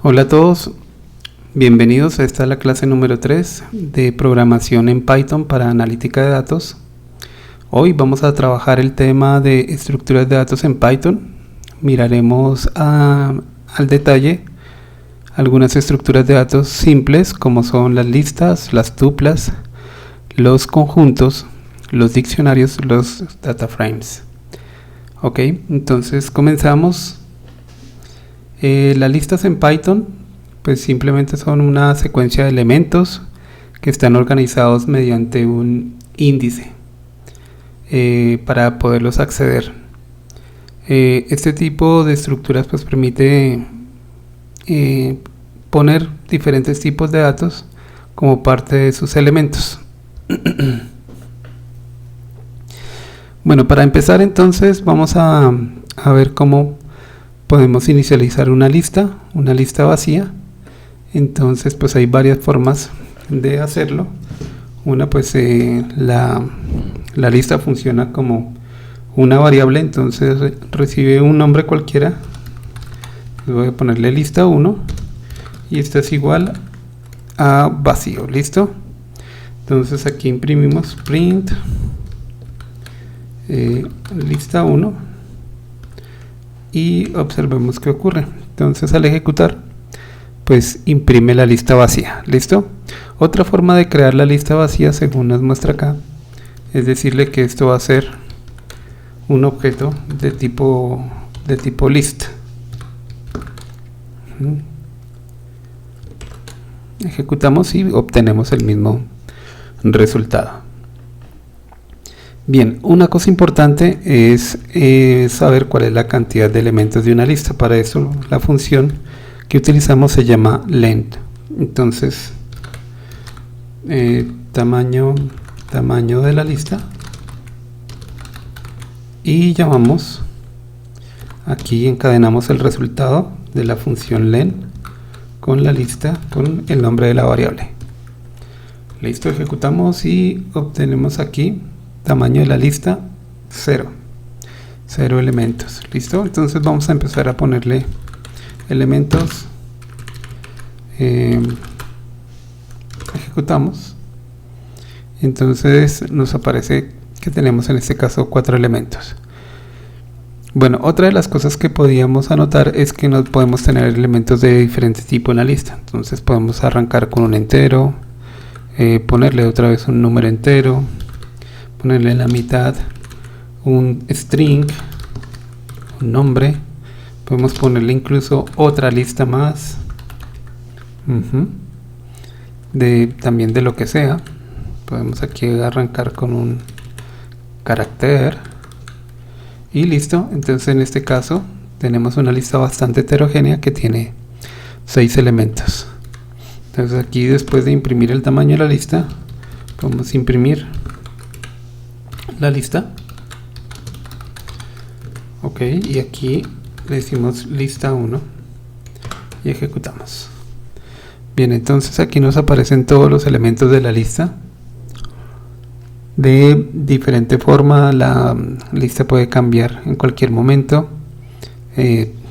Hola a todos, bienvenidos a esta la clase número 3 de programación en Python para analítica de datos. Hoy vamos a trabajar el tema de estructuras de datos en Python. Miraremos al detalle algunas estructuras de datos simples como son las listas, las tuplas, los conjuntos, los diccionarios, los data frames. Ok, entonces comenzamos. Las listas en Python pues simplemente son una secuencia de elementos que están organizados mediante un índice para poderlos acceder. Este tipo de estructuras pues permite poner diferentes tipos de datos como parte de sus elementos. Bueno, para empezar entonces vamos a ver cómo podemos inicializar una lista vacía. Entonces pues hay varias formas de hacerlo. Una pues la lista funciona como una variable, entonces recibe un nombre cualquiera. Voy a ponerle lista 1 y esta es igual a vacío. ¿Listo? Entonces aquí imprimimos print lista 1 y observemos qué ocurre. Entonces al ejecutar pues imprime la lista vacía. ¿Listo? Otra forma de crear la lista vacía, según nos muestra acá, es decirle que esto va a ser un objeto de tipo list. Ejecutamos y obtenemos el mismo resultado. Bien, una cosa importante es saber cuál es la cantidad de elementos de una lista. Para eso la función que utilizamos se llama length. Entonces tamaño de la lista, y llamamos, aquí encadenamos el resultado de la función len con la lista, con el nombre de la variable. Listo, ejecutamos y obtenemos aquí tamaño de la lista 0 elementos. Listo, entonces vamos a empezar a ponerle elementos. Ejecutamos, entonces nos aparece que tenemos en este caso 4 elementos. Bueno, otra de las cosas que podíamos anotar es que no podemos tener elementos de diferente tipo en la lista. Entonces podemos arrancar con un entero, ponerle otra vez un número entero, ponerle en la mitad un string, un nombre. Podemos ponerle incluso otra lista más, también de lo que sea. Podemos aquí arrancar con un carácter y listo. Entonces en este caso tenemos una lista bastante heterogénea que tiene 6 elementos. Entonces aquí, después de imprimir el tamaño de la lista, podemos imprimir la lista. Ok, y aquí le decimos lista 1 y ejecutamos. Bien, entonces aquí nos aparecen todos los elementos de la lista. De diferente forma, la lista puede cambiar en cualquier momento.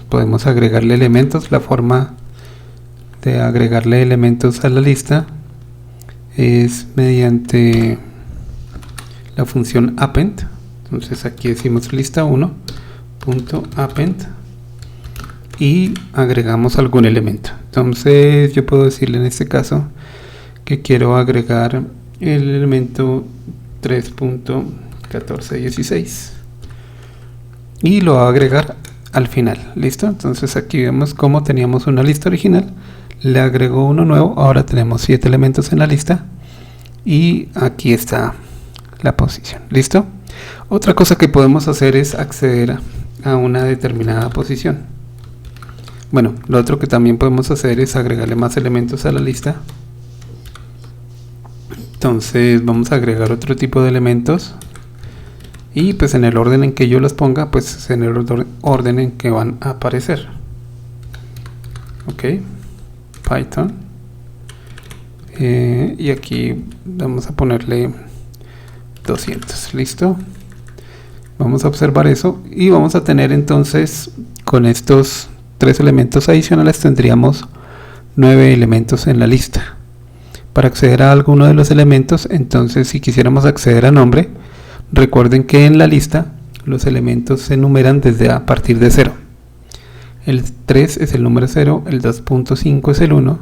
Podemos agregarle elementos. La forma de agregarle elementos a la lista es mediante la función append. Entonces aquí decimos lista 1.append y agregamos algún elemento. Entonces yo puedo decirle en este caso que quiero agregar el elemento 3.1416 y lo va a agregar al final. ¿Listo? Entonces aquí vemos cómo teníamos una lista original, le agrego uno nuevo, ahora tenemos 7 elementos en la lista y aquí está la posición. ¿Listo? Otra cosa que podemos hacer es acceder a una determinada posición. Bueno, lo otro que también podemos hacer es agregarle más elementos a la lista. Entonces vamos a agregar otro tipo de elementos y pues en el orden en que yo los ponga, pues es en el orden en que van a aparecer. Ok, Python, y aquí vamos a ponerle 200. Listo, vamos a observar eso y vamos a tener entonces, con estos 3 elementos adicionales, tendríamos 9 elementos en la lista. Para acceder a alguno de los elementos, entonces si quisiéramos acceder a nombre, recuerden que en la lista los elementos se numeran desde a partir de 0. El 3 es el número 0, el 2.5 es el 1,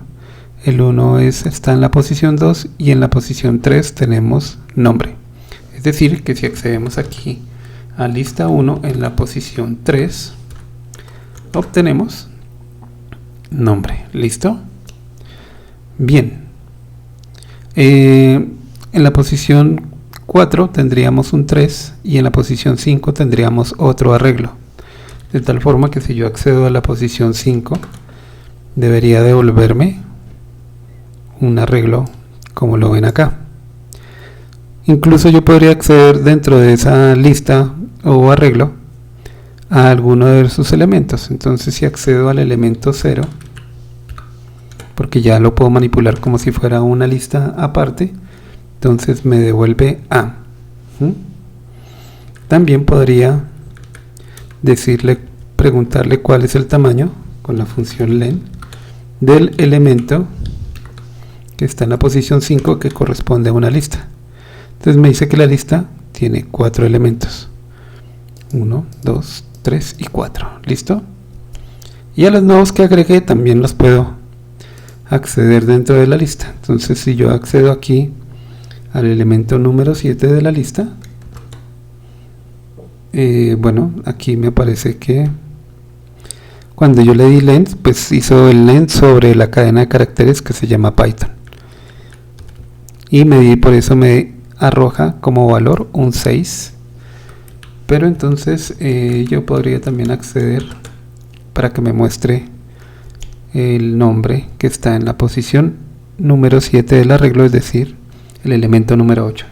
el 1 está en la posición 2 y en la posición 3 tenemos nombre. Es decir, que si accedemos aquí a lista 1 en la posición 3, obtenemos nombre. ¿Listo? Bien. En la posición 4 tendríamos un 3 y en la posición 5 tendríamos otro arreglo. De tal forma que si yo accedo a la posición 5, debería devolverme un arreglo como lo ven acá. Incluso yo podría acceder dentro de esa lista o arreglo a alguno de sus elementos. Entonces si accedo al elemento 0, porque ya lo puedo manipular como si fuera una lista aparte, entonces me devuelve A. También podría preguntarle cuál es el tamaño con la función len del elemento que está en la posición 5 que corresponde a una lista. Entonces me dice que la lista tiene 4 elementos: 1, 2, 3 y 4. ¿Listo? Y a los nuevos que agregué también los puedo acceder dentro de la lista. Entonces si yo accedo aquí al elemento número 7 de la lista, bueno, aquí me aparece que cuando yo le di len, pues hizo el len sobre la cadena de caracteres que se llama Python, y por eso me arroja como valor un 6. Pero entonces yo podría también acceder para que me muestre el nombre que está en la posición número 7 del arreglo, es decir, el elemento número 8.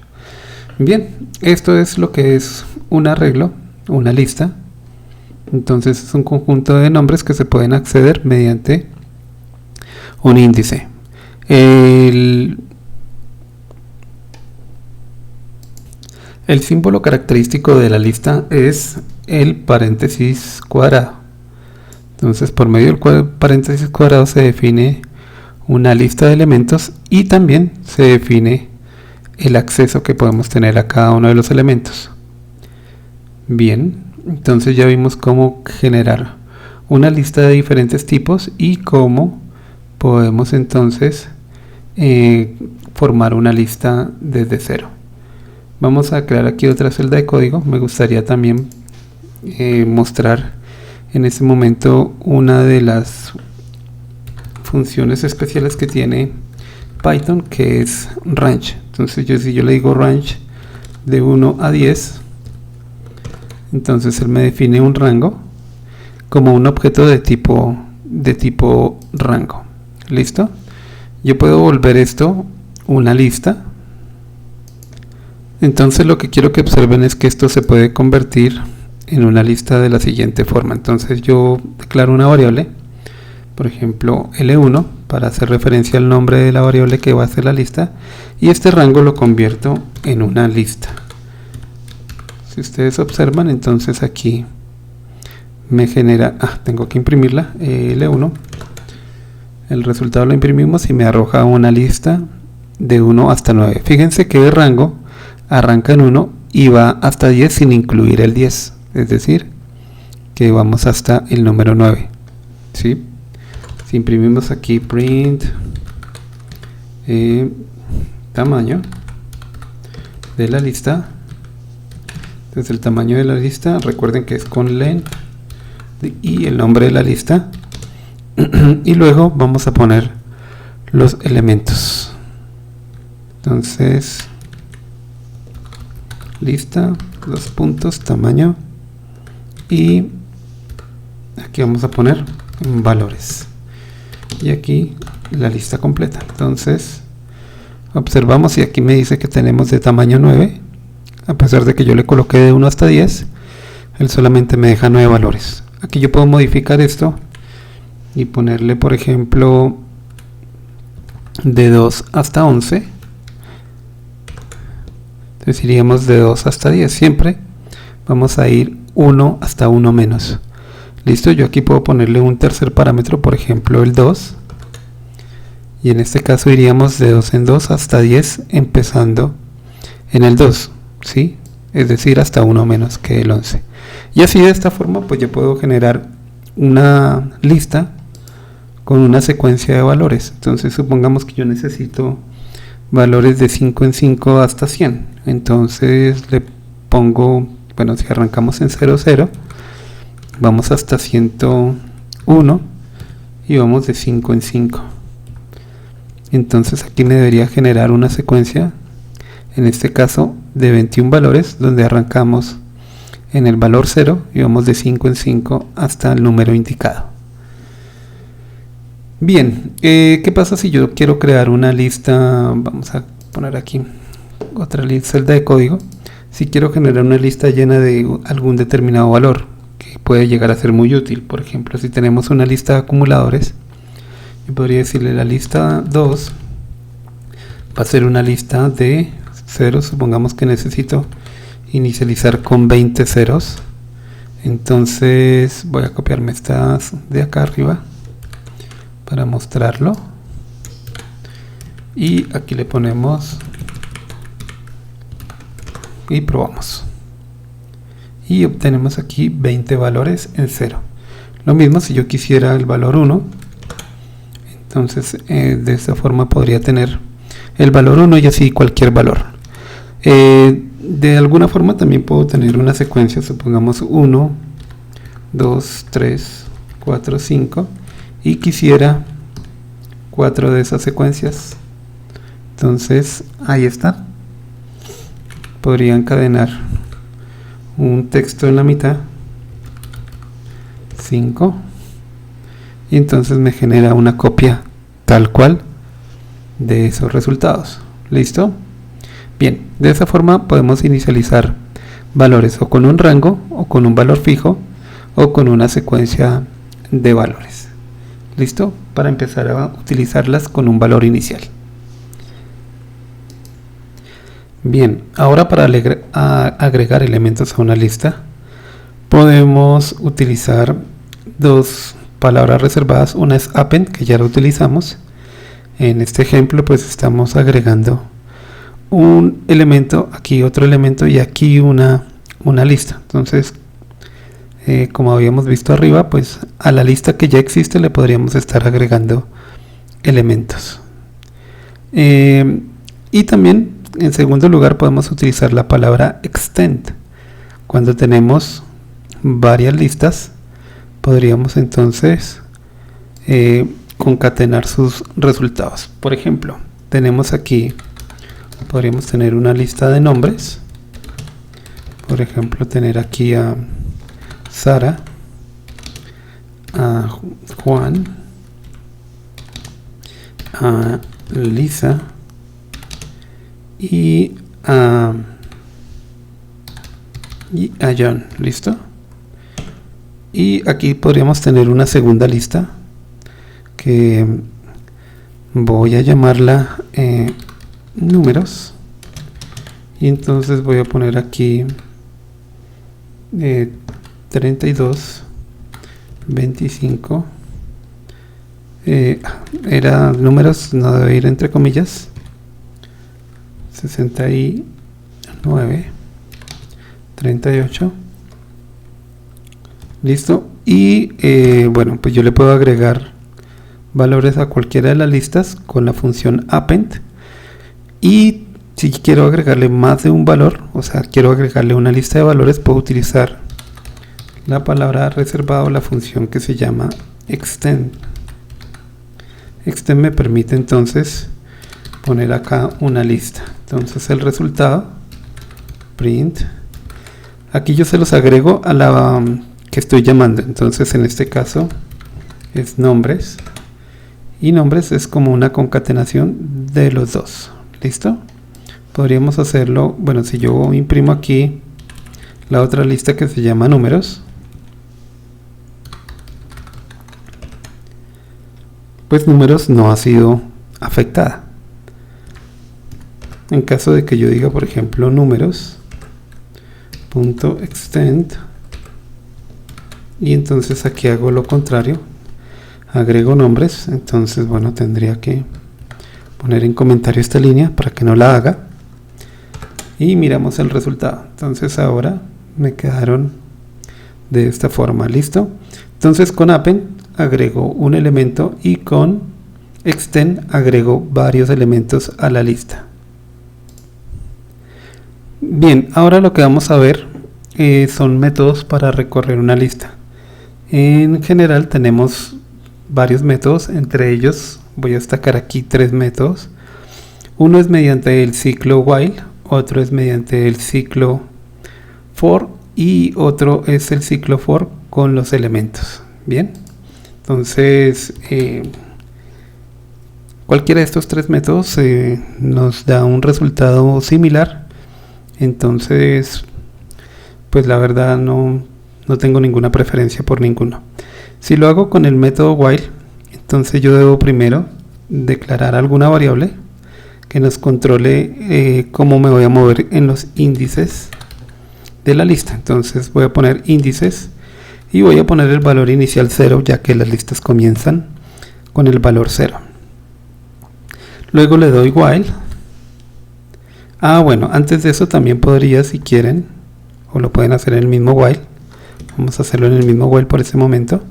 Bien, esto es lo que es un arreglo, una lista. Entonces es un conjunto de nombres que se pueden acceder mediante un índice. El símbolo característico de la lista es el paréntesis cuadrado. Entonces por medio del paréntesis cuadrado se define una lista de elementos y también se define el acceso que podemos tener a cada uno de los elementos. Bien, entonces ya vimos cómo generar una lista de diferentes tipos y cómo podemos entonces formar una lista desde cero. Vamos a crear aquí otra celda de código. Me gustaría también mostrar en este momento una de las funciones especiales que tiene Python, que es range. Entonces si yo le digo range de 1 a 10, entonces él me define un rango como un objeto de tipo rango. ¿Listo? Yo puedo volver esto una lista. Entonces lo que quiero que observen es que esto se puede convertir en una lista de la siguiente forma. Entonces yo declaro una variable, por ejemplo L1, para hacer referencia al nombre de la variable que va a ser la lista, y este rango lo convierto en una lista. Si ustedes observan, entonces aquí me genera, tengo que imprimirla, L1, el resultado lo imprimimos y me arroja una lista de 1 hasta 9. Fíjense que el rango arranca en 1 y va hasta 10 sin incluir el 10, es decir, que vamos hasta el número 9. ¿Sí? Si imprimimos aquí print tamaño de la lista, entonces el tamaño de la lista, recuerden que es con len y el nombre de la lista, y luego vamos a poner los elementos. Entonces lista, los puntos, tamaño, y aquí vamos a poner valores, y aquí la lista completa. Entonces observamos y aquí me dice que tenemos de tamaño 9, a pesar de que yo le coloqué de 1 hasta 10, él solamente me deja 9 valores. Aquí yo puedo modificar esto y ponerle, por ejemplo, de 2 hasta 11. Entonces iríamos de 2 hasta 10. Siempre vamos a ir 1 hasta 1 menos. Listo, yo aquí puedo ponerle un tercer parámetro, por ejemplo el 2, y en este caso iríamos de 2 en 2 hasta 10, empezando en el 2, ¿sí? Es decir, hasta 1 menos que el 11. Y así, de esta forma, pues yo puedo generar una lista con una secuencia de valores. Entonces supongamos que yo necesito valores de 5 en 5 hasta 100. Entonces le pongo, bueno, si arrancamos en 0, 0, vamos hasta 101 y vamos de 5 en 5. Entonces aquí me debería generar una secuencia, en este caso de 21 valores, donde arrancamos en el valor 0 y vamos de 5 en 5 hasta el número indicado. Bien, ¿qué pasa si yo quiero crear una lista? Vamos a poner aquí otra celda de código. Si quiero generar una lista llena de algún determinado valor, que puede llegar a ser muy útil. Por ejemplo, si tenemos una lista de acumuladores, yo podría decirle la lista 2 va a ser una lista de ceros. Supongamos que necesito inicializar con 20 ceros. Entonces voy a copiarme estas de acá arriba para mostrarlo, y aquí le ponemos y probamos, y obtenemos aquí 20 valores en 0. Lo mismo si yo quisiera el valor 1, entonces de esta forma podría tener el valor 1 y así cualquier valor. De alguna forma también puedo tener una secuencia, supongamos 1, 2, 3, 4, 5, y quisiera 4 de esas secuencias. Entonces ahí está, podría encadenar un texto en la mitad, 5, y entonces me genera una copia tal cual de esos resultados. ¿Listo? Bien, de esa forma podemos inicializar valores o con un rango, o con un valor fijo, o con una secuencia de valores. ¿Listo? Para empezar a utilizarlas con un valor inicial. Bien, ahora para agregar elementos a una lista, podemos utilizar dos palabras reservadas. Una es append, que ya lo utilizamos. En este ejemplo pues estamos agregando un elemento, aquí otro elemento y aquí una lista. Entonces, como habíamos visto arriba, pues a la lista que ya existe le podríamos estar agregando elementos. Y también, en segundo lugar, podemos utilizar la palabra extend. Cuando tenemos varias listas, podríamos entonces concatenar sus resultados. Por ejemplo, tenemos aquí, podríamos tener una lista de nombres. Por ejemplo, tener aquí a Sara, a Juan, a Lisa y a John. ¿Listo? Y aquí podríamos tener una segunda lista que voy a llamarla números, y entonces voy a poner aquí 32, 25, era números, no debe ir entre comillas, 69, 38. Listo. Y bueno, pues yo le puedo agregar valores a cualquiera de las listas con la función append. Y si quiero agregarle más de un valor, o sea, quiero agregarle una lista de valores, puedo utilizar la palabra reservada o la función que se llama extend. Extend me permite entonces poner acá una lista. Entonces el resultado, print, aquí yo se los agrego a la que estoy llamando. Entonces en este caso es nombres, y nombres es como una concatenación de los dos. ¿Listo? Podríamos hacerlo, bueno, si yo imprimo aquí la otra lista que se llama números, pues números no ha sido afectada. En caso de que yo diga, por ejemplo, números.extend, y entonces aquí hago lo contrario, agrego nombres, entonces bueno, tendría que poner en comentario esta línea para que no la haga. Y miramos el resultado. Entonces ahora me quedaron de esta forma. ¿Listo? Entonces con append agrego un elemento y con extend agrego varios elementos a la lista. Bien, ahora lo que vamos a ver son métodos para recorrer una lista. En general tenemos varios métodos, entre ellos voy a destacar aquí 3 métodos. Uno es mediante el ciclo while, otro es mediante el ciclo for y otro es el ciclo for con los elementos. Bien, entonces cualquiera de estos 3 métodos nos da un resultado similar. Entonces pues la verdad no tengo ninguna preferencia por ninguno. Si lo hago con el método while, entonces yo debo primero declarar alguna variable que nos controle cómo me voy a mover en los índices de la lista. Entonces voy a poner índices y voy a poner el valor inicial 0, ya que las listas comienzan con el valor 0. Luego le doy while. Bueno, antes de eso también podría, si quieren, o lo pueden hacer en el mismo while. Vamos a hacerlo en el mismo while por ese momento.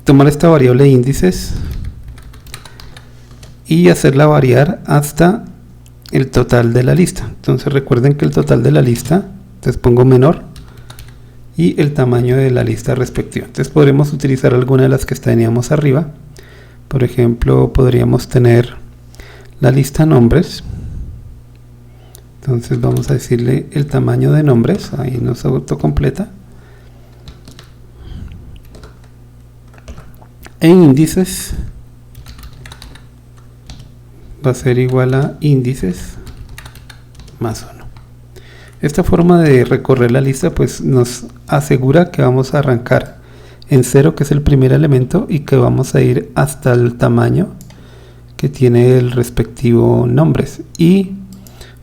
Tomar esta variable índices y hacerla variar hasta el total de la lista. Entonces recuerden que el total de la lista, entonces pongo menor y el tamaño de la lista respectiva. Entonces podremos utilizar alguna de las que teníamos arriba. Por ejemplo, podríamos tener la lista nombres. Entonces vamos a decirle el tamaño de nombres, ahí nos autocompleta. E índices va a ser igual a índices más 1. Esta forma de recorrer la lista pues nos asegura que vamos a arrancar en 0, que es el primer elemento, y que vamos a ir hasta el tamaño que tiene el respectivo nombres. Y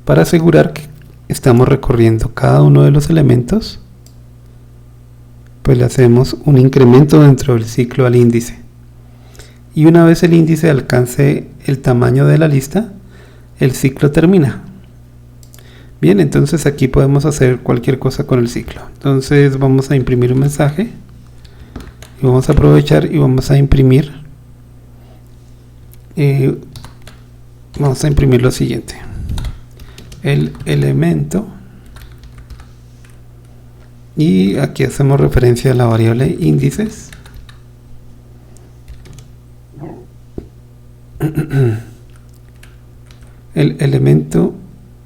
para asegurar que estamos recorriendo cada uno de los elementos, pues le hacemos un incremento dentro del ciclo al índice. Y una vez el índice alcance el tamaño de la lista, el ciclo termina. Bien, entonces aquí podemos hacer cualquier cosa con el ciclo. Entonces vamos a imprimir un mensaje y vamos a aprovechar y vamos a imprimir lo siguiente: el elemento, y aquí hacemos referencia a la variable índices. El elemento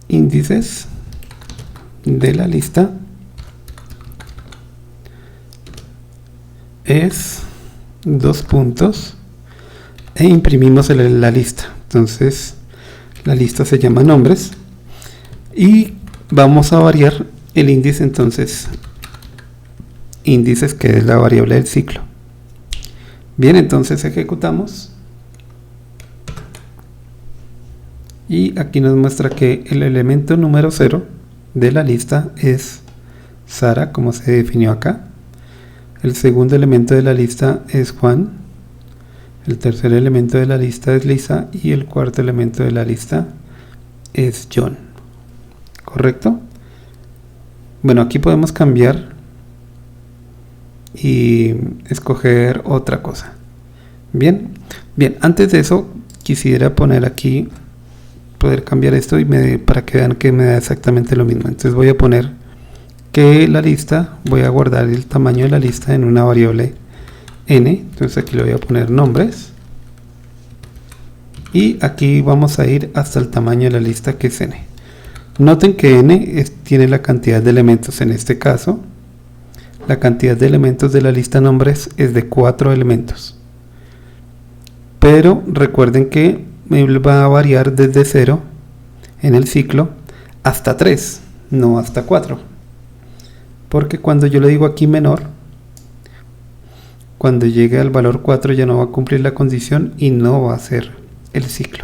índices de la lista es 2 puntos e imprimimos la lista. Entonces la lista se llama nombres y vamos a variar el índice. Entonces índices, que es la variable del ciclo. Bien, entonces ejecutamos y aquí nos muestra que el elemento número 0 de la lista es Sara, como se definió acá. El segundo elemento de la lista es Juan. El tercer elemento de la lista es Lisa y el cuarto elemento de la lista es John. ¿Correcto? Bueno, aquí podemos cambiar y escoger otra cosa. Bien, antes de eso quisiera poner aquí, poder cambiar esto y para que vean que me da exactamente lo mismo. Entonces voy a poner que la lista, voy a guardar el tamaño de la lista en una variable n. Entonces aquí le voy a poner nombres y aquí vamos a ir hasta el tamaño de la lista, que es n. Noten que n tiene la cantidad de elementos. En este caso la cantidad de elementos de la lista nombres es de 4 elementos, pero recuerden que va a variar desde 0 en el ciclo hasta 3, no hasta 4, porque cuando yo le digo aquí menor, cuando llegue al valor 4 ya no va a cumplir la condición y no va a ser el ciclo.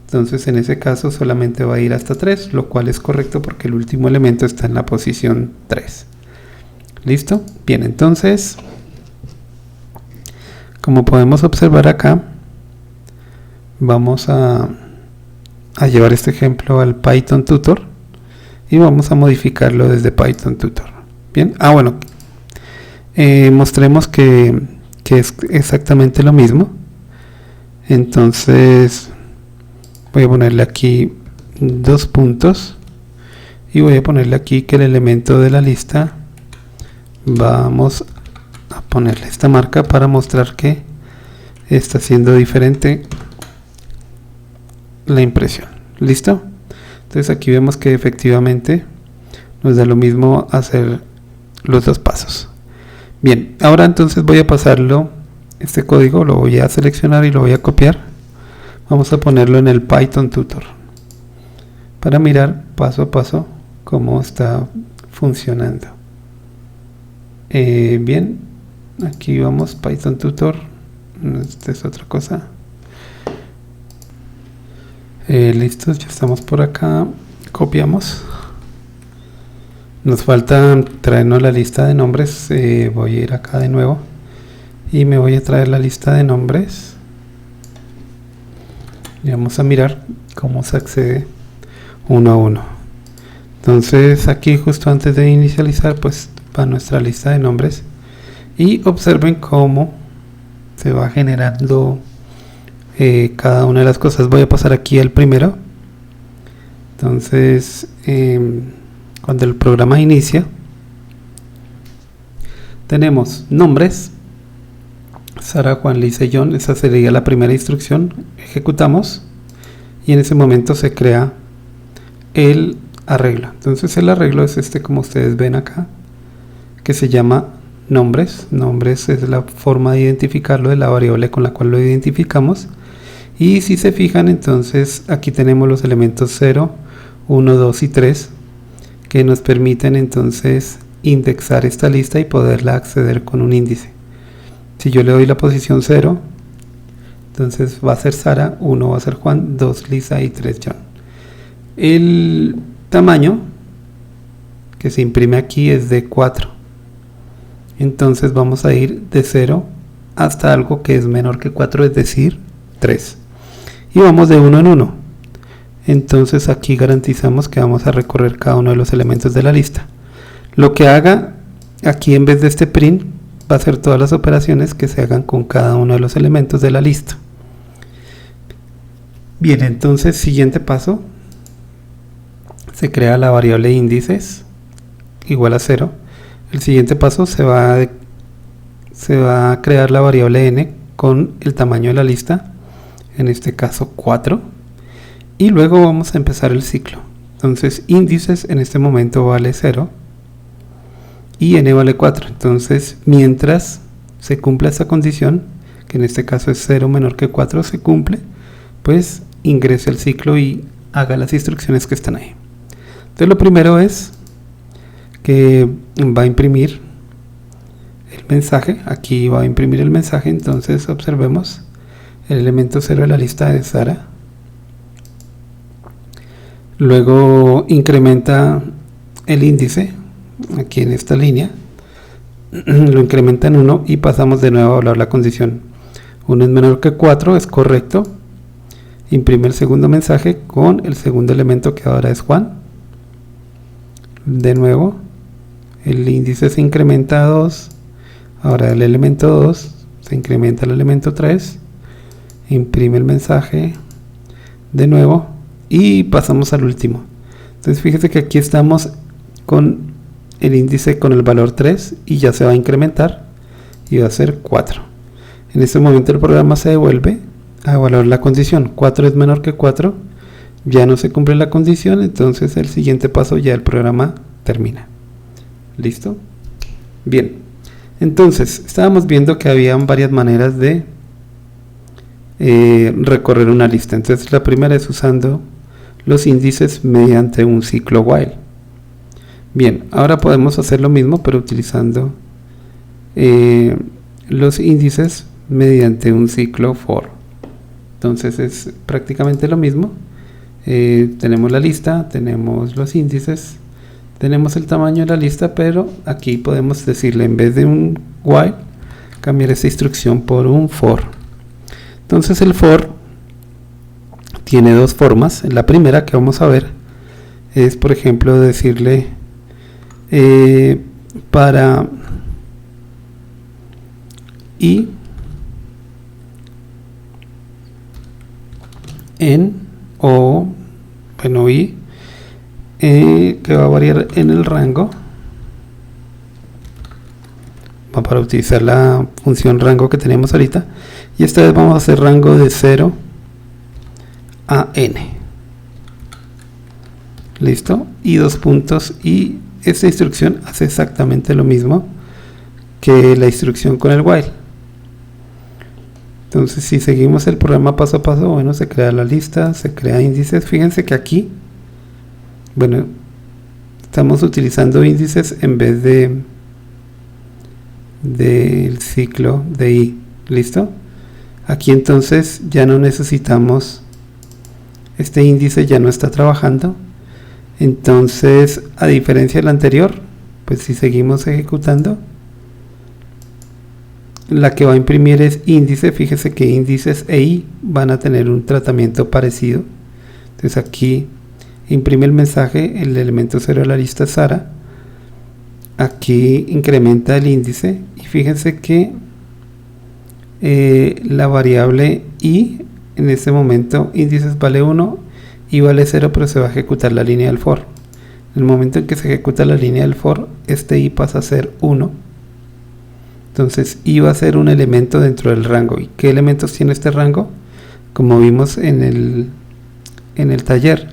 Entonces en ese caso solamente va a ir hasta 3, lo cual es correcto porque el último elemento está en la posición 3. ¿Listo? Bien, entonces como podemos observar acá, vamos a llevar este ejemplo al Python Tutor y vamos a modificarlo desde Python Tutor. Bien, bueno, mostremos que es exactamente lo mismo. Entonces voy a ponerle aquí 2 puntos y voy a ponerle aquí que el elemento de la lista, vamos a ponerle esta marca para mostrar que está siendo diferente la impresión. ¿Listo? Entonces aquí vemos que efectivamente nos da lo mismo hacer los 2 pasos. Bien, ahora entonces voy a pasarlo, este código lo voy a seleccionar y lo voy a copiar. Vamos a ponerlo en el Python Tutor para mirar paso a paso cómo está funcionando. Bien, aquí vamos, Python Tutor, esta es otra cosa. Listos, ya estamos por acá, copiamos. Nos falta traernos la lista de nombres. Voy a ir acá de nuevo y me voy a traer la lista de nombres y vamos a mirar cómo se accede uno a uno. Entonces aquí justo antes de inicializar pues va nuestra lista de nombres y observen cómo se va generando cada una de las cosas. Voy a pasar aquí al primero. Entonces cuando el programa inicia tenemos nombres, Sara, Juan, Lisa y John. Esa sería la primera instrucción. Ejecutamos y en ese momento se crea el arreglo. Entonces el arreglo es este, como ustedes ven acá, que se llama nombres. Nombres es la forma de identificarlo, de la variable con la cual lo identificamos. Y si se fijan, entonces aquí tenemos los elementos 0, 1, 2 y 3 que nos permiten entonces indexar esta lista y poderla acceder con un índice. Si yo le doy la posición 0, entonces va a ser Sara, 1 va a ser Juan, 2 Lisa y 3 John. El tamaño que se imprime aquí es de 4. Entonces vamos a ir de 0 hasta algo que es menor que 4, es decir, 3. Y vamos de 1 en 1. Entonces aquí garantizamos que vamos a recorrer cada uno de los elementos de la lista. Lo que haga aquí en vez de este print va a ser todas las operaciones que se hagan con cada uno de los elementos de la lista. Bien, entonces siguiente paso, se crea la variable índices igual a 0. El siguiente paso se va a crear la variable n con el tamaño de la lista, en este caso 4. Y luego vamos a empezar el ciclo. Entonces índices en este momento vale 0 y n vale 4. Entonces mientras se cumpla esa condición, que en este caso es 0 menor que 4, se cumple, pues ingrese al ciclo y haga las instrucciones que están ahí. Entonces lo primero es que va a imprimir el mensaje. Aquí va a imprimir el mensaje. Entonces observemos el elemento 0 de la lista de Sara. Luego incrementa el índice aquí en esta línea, lo incrementa en 1 y pasamos de nuevo a evaluar la condición. 1 es menor que 4, es correcto. Imprime el segundo mensaje con el segundo elemento, que ahora es Juan. De nuevo el índice se incrementa a 2. Ahora el elemento 2 se incrementa el elemento 3. Imprime el mensaje de nuevo y pasamos al último. Entonces fíjese que aquí estamos con el índice con el valor 3 y ya se va a incrementar y va a ser 4. En este momento el programa se devuelve a evaluar la condición. 4 es menor que 4, ya no se cumple la condición, entonces el siguiente paso ya el programa termina. ¿Listo? Bien, entonces estábamos viendo que había varias maneras de recorrer una lista. Entonces la primera es usando los índices mediante un ciclo while. Bien, ahora podemos hacer lo mismo pero utilizando los índices mediante un ciclo for. Entonces es prácticamente lo mismo. Tenemos la lista, tenemos los índices, tenemos el tamaño de la lista, pero aquí podemos decirle, en vez de un while, cambiar esta instrucción por un for. Entonces el for tiene dos formas. La primera que vamos a ver es, por ejemplo, decirle para i en o bueno i que va a variar en el rango. Va para utilizar la función rango que teníamos ahorita, y esta vez vamos a hacer rango de 0 a n. Listo, y dos puntos, y esta instrucción hace exactamente lo mismo que la instrucción con el while. Entonces, si seguimos el programa paso a paso, bueno, se crea la lista, se crea índices. Fíjense que aquí, bueno, estamos utilizando índices en vez del ciclo de i. ¿Listo? Aquí entonces ya no necesitamos, este índice ya no está trabajando. Entonces, a diferencia del anterior, pues si seguimos ejecutando, la que va a imprimir es índice. Fíjese que índices e i van a tener un tratamiento parecido. Entonces aquí imprime el mensaje, el elemento 0 de la lista Sara. Aquí incrementa el índice, y fíjense que la variable i en este momento índices vale 1 y vale 0, pero se va a ejecutar la línea del for. En el momento en que se ejecuta la línea del for, este i pasa a ser 1. Entonces i va a ser un elemento dentro del rango. ¿Y qué elementos tiene este rango? Como vimos en el taller,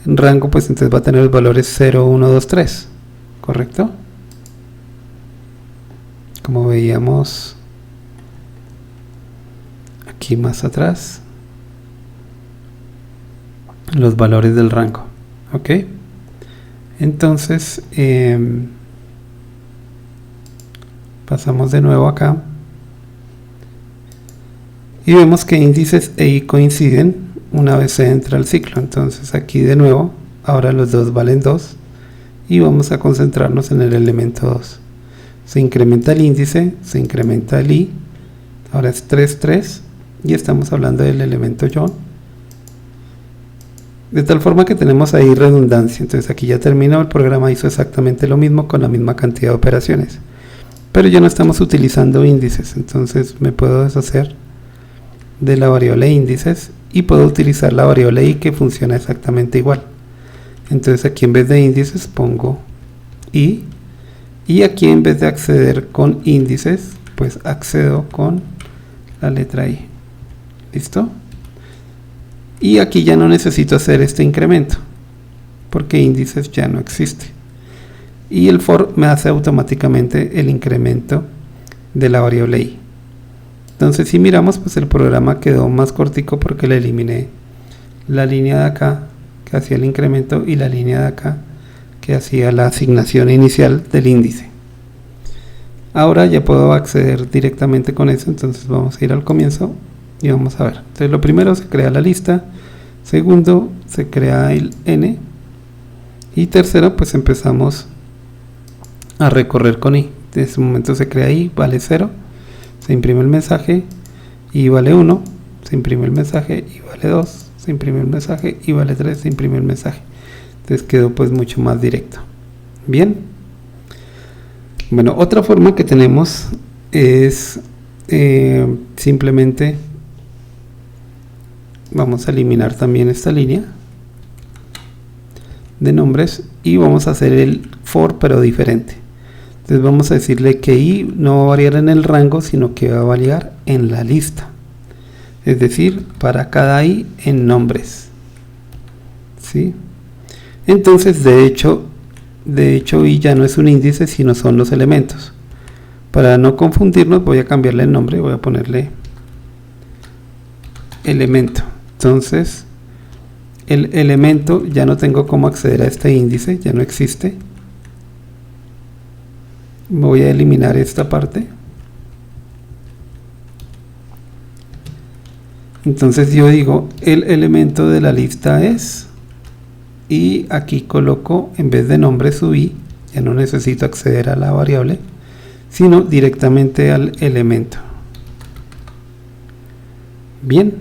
en rango pues entonces va a tener los valores 0, 1, 2, 3, ¿correcto? Como veíamos aquí más atrás, los valores del rango. Ok, entonces pasamos de nuevo acá y vemos que índices e i coinciden una vez se entra al ciclo. Entonces aquí de nuevo, ahora los dos valen 2 y vamos a concentrarnos en el elemento 2. Se incrementa el índice, se incrementa el i, ahora es 3, 3, y estamos hablando del elemento John, de tal forma que tenemos ahí redundancia. Entonces aquí ya terminó, el programa hizo exactamente lo mismo con la misma cantidad de operaciones, pero ya no estamos utilizando índices. Entonces me puedo deshacer de la variable índices y puedo utilizar la variable i, que funciona exactamente igual. Entonces aquí en vez de índices pongo i, y aquí en vez de acceder con índices, pues accedo con la letra i. ¿Listo? Y aquí ya no necesito hacer este incremento, porque índices ya no existe. Y el for me hace automáticamente el incremento de la variable i. Entonces, si miramos, pues el programa quedó más cortico porque le eliminé la línea de acá que hacía el incremento y la línea de acá que hacía la asignación inicial del índice. Ahora ya puedo acceder directamente con eso. Entonces vamos a ir al comienzo y vamos a ver. Entonces lo primero, se crea la lista. Segundo, se crea el n. Y tercero, pues empezamos a recorrer con i. En este momento se crea i, vale 0, se imprime el mensaje, i vale 1, se imprime el mensaje, i vale 2, se imprime el mensaje, i vale 3, se imprime el mensaje. Entonces quedó pues mucho más directo. Bien. Bueno, otra forma que tenemos es simplemente vamos a eliminar también esta línea de nombres y vamos a hacer el for, pero diferente. Entonces vamos a decirle que i no va a variar en el rango, sino que va a variar en la lista, es decir, para cada i en nombres, ¿sí? Entonces de hecho i ya no es un índice, sino son los elementos. Para no confundirnos, voy a cambiarle el nombre, voy a ponerle elemento. Entonces el elemento, ya no tengo cómo acceder a este índice, ya no existe. Voy a eliminar esta parte. Entonces yo digo el elemento de la lista es, y aquí coloco en vez de nombre su i, ya no necesito acceder a la variable, sino directamente al elemento. Bien,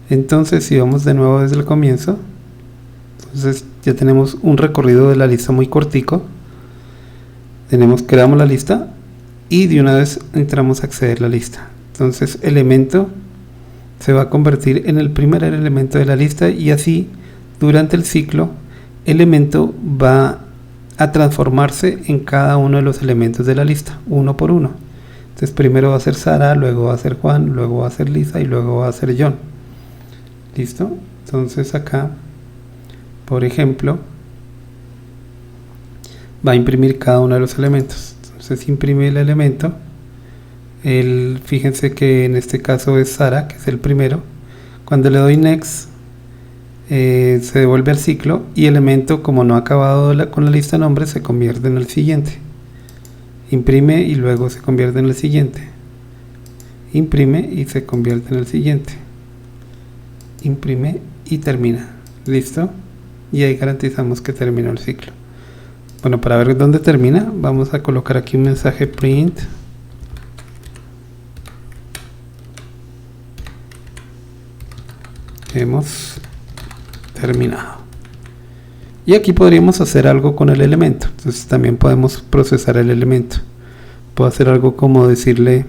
Entonces si vamos de nuevo desde el comienzo, entonces ya tenemos un recorrido de la lista muy cortico. Creamos la lista y de una vez entramos a acceder a la lista. Entonces elemento se va a convertir en el primer elemento de la lista, y así durante el ciclo elemento va a transformarse en cada uno de los elementos de la lista, uno por uno. Entonces primero va a ser Sara, luego va a ser Juan, luego va a ser Lisa y luego va a ser John. ¿Listo? Entonces acá, por ejemplo, va a imprimir cada uno de los elementos. Entonces imprime el elemento. Fíjense que en este caso es Sara, que es el primero. Cuando le doy Next, se devuelve al ciclo, y elemento, como no ha acabado con la lista de nombres, se convierte en el siguiente. Imprime y luego se convierte en el siguiente. Imprime y se convierte en el siguiente. Imprime y termina. ¿Listo? Y ahí garantizamos que terminó el ciclo. Bueno, para ver dónde termina, vamos a colocar aquí un mensaje print. Hemos terminado. Y aquí podríamos hacer algo con el elemento. Entonces también podemos procesar el elemento. Puedo hacer algo como decirle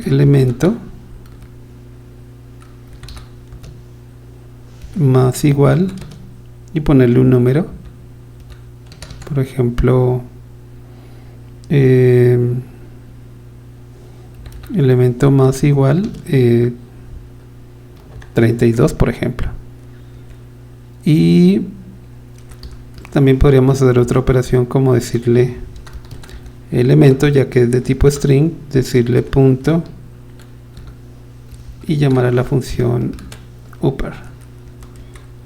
elemento más igual y ponerle un número. Por ejemplo, elemento más igual 32, por ejemplo. Y también podríamos hacer otra operación como decirle elemento, ya que es de tipo string, decirle punto y llamar a la función upper.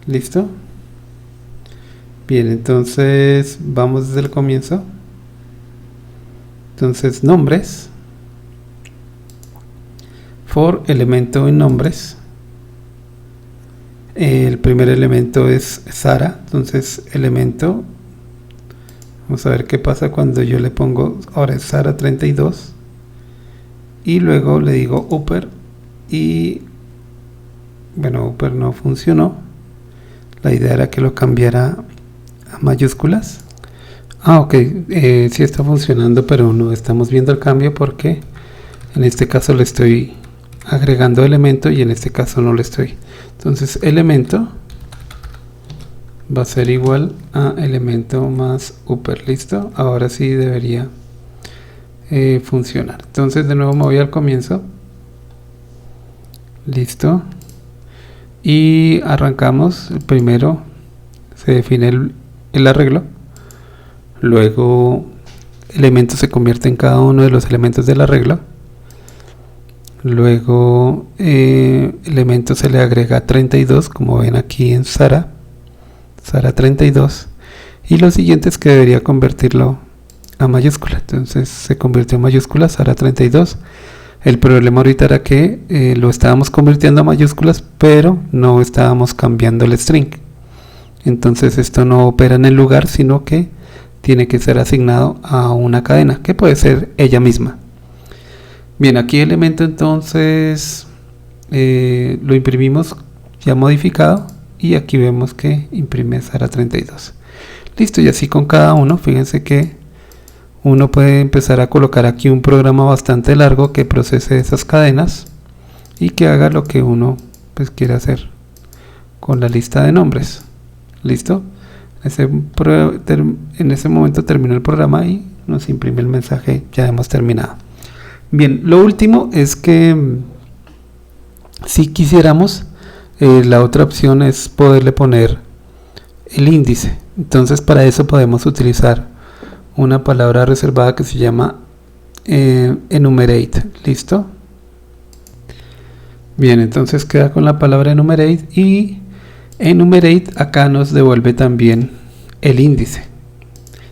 ¿Listo? Bien, entonces vamos desde el comienzo. Entonces nombres, for elemento en nombres. El primer elemento es Sara, entonces elemento, vamos a ver qué pasa cuando yo le pongo, ahora es Sara 32, y luego le digo upper, y bueno, upper no funcionó. La idea era que lo cambiara a mayúsculas. Ok, sí está funcionando, pero no estamos viendo el cambio porque en este caso le estoy agregando elemento y en este caso no le estoy. Entonces elemento va a ser igual a elemento más upper. Listo, ahora sí debería funcionar. Entonces de nuevo me voy al comienzo. Listo, y arrancamos. Primero se define el arreglo, luego elemento se convierte en cada uno de los elementos del arreglo, luego elemento se le agrega 32, como ven aquí en Sara 32, y lo siguiente es que debería convertirlo a mayúscula. Entonces se convirtió en mayúscula Sara 32. El problema ahorita era que lo estábamos convirtiendo a mayúsculas, pero no estábamos cambiando el string. Entonces esto no opera en el lugar, sino que tiene que ser asignado a una cadena, que puede ser ella misma. Bien, aquí elemento entonces lo imprimimos ya modificado, y aquí vemos que imprime Sara 32. Listo, y así con cada uno. Fíjense que uno puede empezar a colocar aquí un programa bastante largo que procese esas cadenas y que haga lo que uno pues quiera hacer con la lista de nombres. Listo, en ese momento terminó el programa y nos imprime el mensaje: ya hemos terminado. Bien, lo último es que si quisiéramos, la otra opción es poderle poner el índice. Entonces para eso podemos utilizar una palabra reservada que se llama enumerate. ¿Listo? Bien, entonces queda con la palabra enumerate, y enumerate acá nos devuelve también el índice.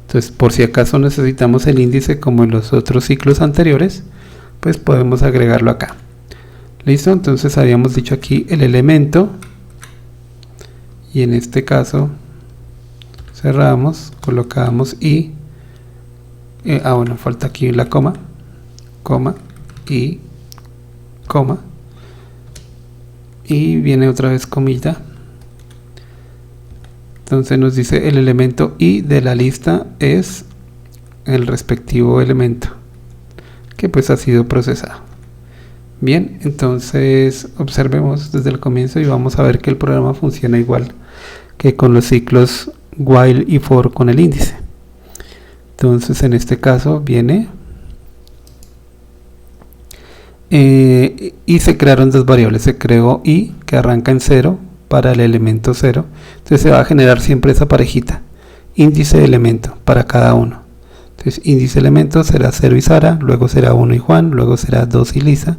Entonces, por si acaso necesitamos el índice como en los otros ciclos anteriores, pues podemos agregarlo acá. Listo, entonces habíamos dicho aquí el elemento, y en este caso cerramos, colocamos y bueno, falta aquí la coma y coma, y viene otra vez comilla. Entonces nos dice el elemento i de la lista es el respectivo elemento que pues ha sido procesado. Bien, entonces observemos desde el comienzo y vamos a ver que el programa funciona igual que con los ciclos while y for con el índice. Entonces en este caso viene y se crearon dos variables. Se creó i, que arranca en 0 para el elemento 0. Entonces se va a generar siempre esa parejita, índice elemento para cada uno. Entonces índice elemento será 0 y Sara, luego será 1 y Juan, luego será 2 y Lisa,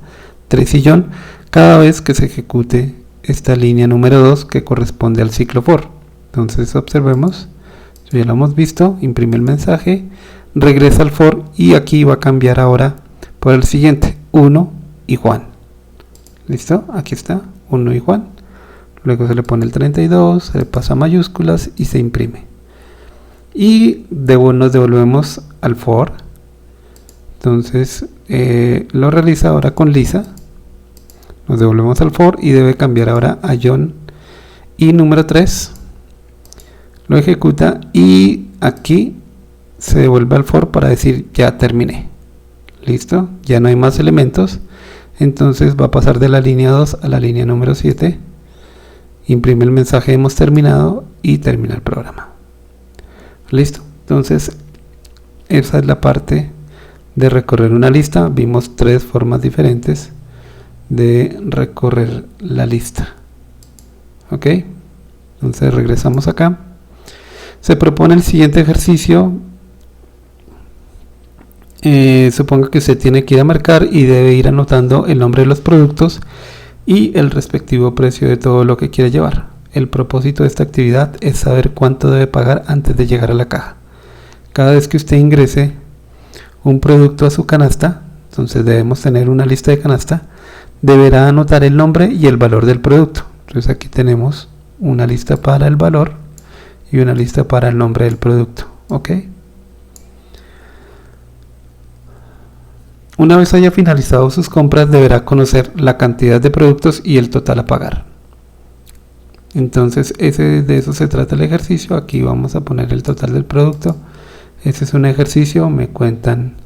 3 y John, cada vez que se ejecute esta línea número 2 que corresponde al ciclo for. Entonces observemos, ya lo hemos visto, imprime el mensaje, regresa al for y aquí va a cambiar ahora por el siguiente, 1 y Juan. ¿Listo? Aquí está, 1 y Juan. Luego se le pone el 32, se le pasa a mayúsculas y se imprime. Y nos devolvemos al for. Entonces lo realiza ahora con Lisa. Nos devolvemos al for y debe cambiar ahora a John. Y número 3 lo ejecuta y aquí se devuelve al for para decir ya terminé. Listo, ya no hay más elementos. Entonces va a pasar de la línea 2 a la línea número 7. Imprime el mensaje hemos terminado y termina el programa. Listo, entonces esa es la parte de recorrer una lista. Vimos 3 formas diferentes de recorrer la lista. Ok, entonces regresamos acá. Se propone el siguiente ejercicio. Supongo que usted tiene que ir a marcar y debe ir anotando el nombre de los productos y el respectivo precio de todo lo que quiere llevar. El propósito de esta actividad es saber cuánto debe pagar antes de llegar a la caja. Cada vez que usted ingrese un producto a su canasta, entonces debemos tener una lista de canasta, deberá anotar el nombre y el valor del producto. Entonces aquí tenemos una lista para el valor y una lista para el nombre del producto. ¿Ok? Una vez haya finalizado sus compras, deberá conocer la cantidad de productos y el total a pagar. Entonces de eso se trata el ejercicio. Aquí vamos a poner el total del producto. Ese es un ejercicio. Me cuentan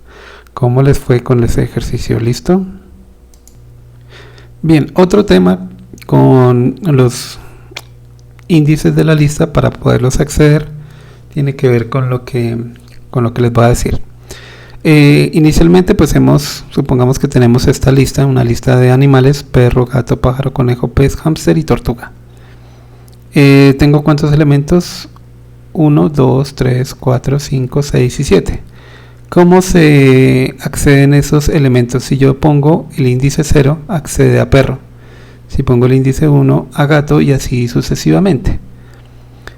cómo les fue con ese ejercicio. ¿Listo? Bien, otro tema con los índices de la lista para poderlos acceder tiene que ver con lo que les voy a decir. Inicialmente pues supongamos que tenemos esta lista, una lista de animales: perro, gato, pájaro, conejo, pez, hámster y tortuga. Tengo ¿cuántos elementos? 1, 2, 3, 4, 5, 6 y 7. ¿Cómo se acceden esos elementos? Si yo pongo el índice 0, accede a perro. Si pongo el índice 1, a gato, y así sucesivamente.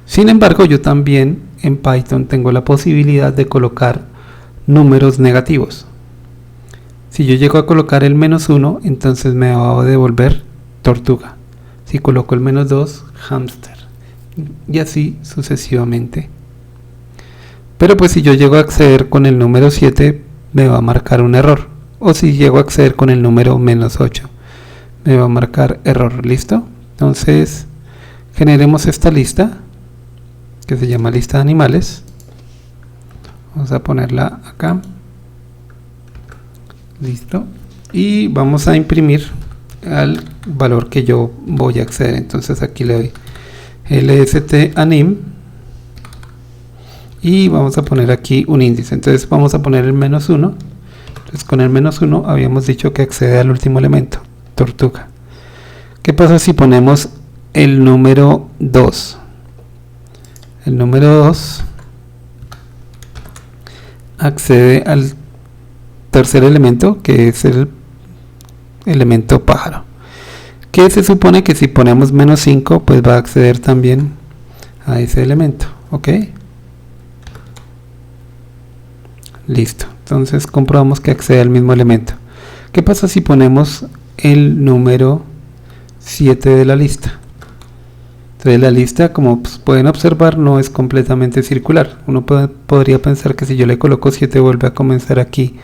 Sin embargo, yo también en Python tengo la posibilidad de colocar números negativos. Si yo llego a colocar el -1, entonces me va a devolver tortuga. Si coloco el -2, hámster, y así sucesivamente. Pero pues si yo llego a acceder con el número 7, me va a marcar un error. O si llego a acceder con el número -8, me va a marcar error. ¿Listo? Entonces generemos esta lista que se llama lista de animales. Vamos a ponerla acá. Listo. Y vamos a imprimir al valor que yo voy a acceder. Entonces aquí le doy lst anim y vamos a poner aquí un índice. Entonces vamos a poner el -1. Entonces con el -1 habíamos dicho que accede al último elemento, tortuga. ¿Qué pasa si ponemos el número 2? El número 2 accede al tercer elemento, que es el elemento pájaro, que se supone que si ponemos -5 pues va a acceder también a ese elemento. Ok, listo. Entonces comprobamos que accede al mismo elemento. ¿Qué pasa si ponemos el número 7 de la lista? Entonces la lista, como pueden observar, no es completamente circular. Uno podría pensar que si yo le coloco 7 vuelve a comenzar aquí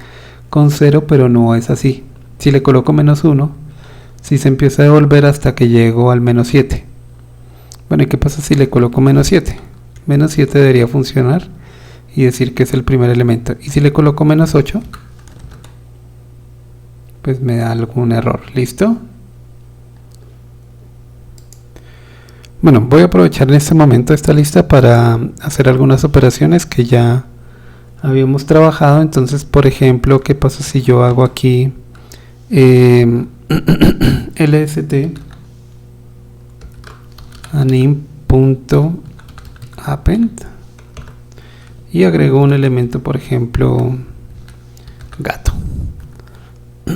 con 0, pero no es así. Si le coloco -1, si se empieza a devolver hasta que llego al menos 7. Bueno, ¿y qué pasa si le coloco menos 7? Menos 7 debería funcionar y decir que es el primer elemento. Y si le coloco menos 8, pues me da algún error. ¿Listo? Bueno, voy a aprovechar en este momento esta lista para hacer algunas operaciones que ya habíamos trabajado. Entonces, por ejemplo, ¿qué pasa si yo hago aquí lst anim.append y agrego un elemento, por ejemplo, gato?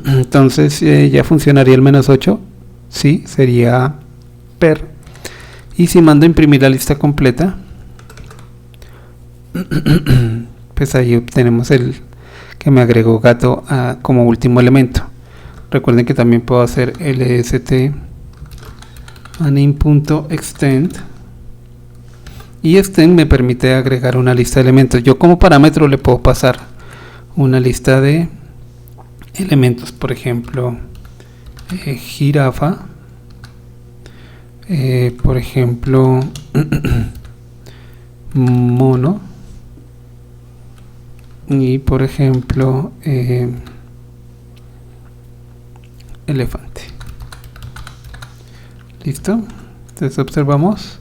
Entonces ya funcionaría el menos 8. Sí, sería per. Y si mando a imprimir la lista completa, pues ahí obtenemos el que me agregó gato como último elemento. Recuerden que también puedo hacer lst anim.extend y extend me permite agregar una lista de elementos. Yo como parámetro le puedo pasar una lista de elementos, por ejemplo, jirafa, por ejemplo, mono, y por ejemplo, elefante. Listo. Entonces observamos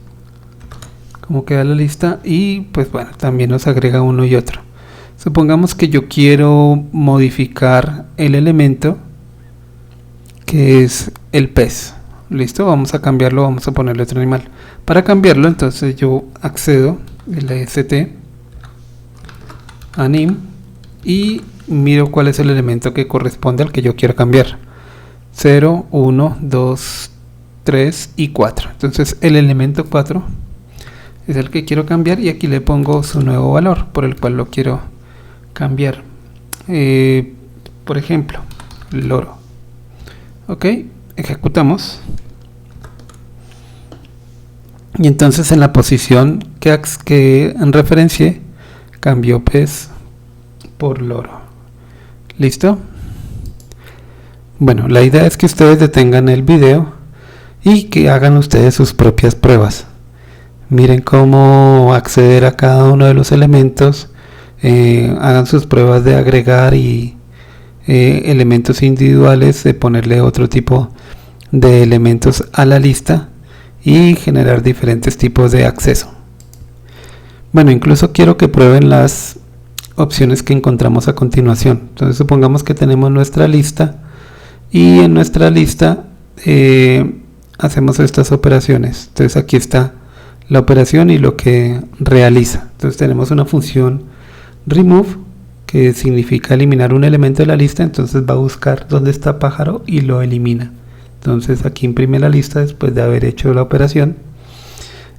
cómo queda la lista y pues bueno, también nos agrega uno y otro. Supongamos que yo quiero modificar el elemento que es el pez. Listo, vamos a cambiarlo, vamos a ponerle otro animal. Para cambiarlo, entonces yo accedo lst anim y miro cuál es el elemento que corresponde al que yo quiero cambiar. 0, 1, 2, 3 y 4. Entonces el elemento 4 es el que quiero cambiar y aquí le pongo su nuevo valor por el cual lo quiero cambiar. Por ejemplo, loro. Ok, ejecutamos. Y entonces en la posición que referencié, cambió pez por loro. ¿Listo? Bueno, la idea es que ustedes detengan el video y que hagan ustedes sus propias pruebas. Miren cómo acceder a cada uno de los elementos, hagan sus pruebas de agregar y elementos individuales, de ponerle otro tipo de elementos a la lista y generar diferentes tipos de acceso. Bueno, incluso quiero que prueben las opciones que encontramos a continuación. Entonces supongamos que tenemos nuestra lista y en nuestra lista hacemos estas operaciones. Entonces aquí está la operación y lo que realiza. Entonces tenemos una función remove que significa eliminar un elemento de la lista. Entonces va a buscar dónde está pájaro y lo elimina. Entonces aquí imprime la lista después de haber hecho la operación.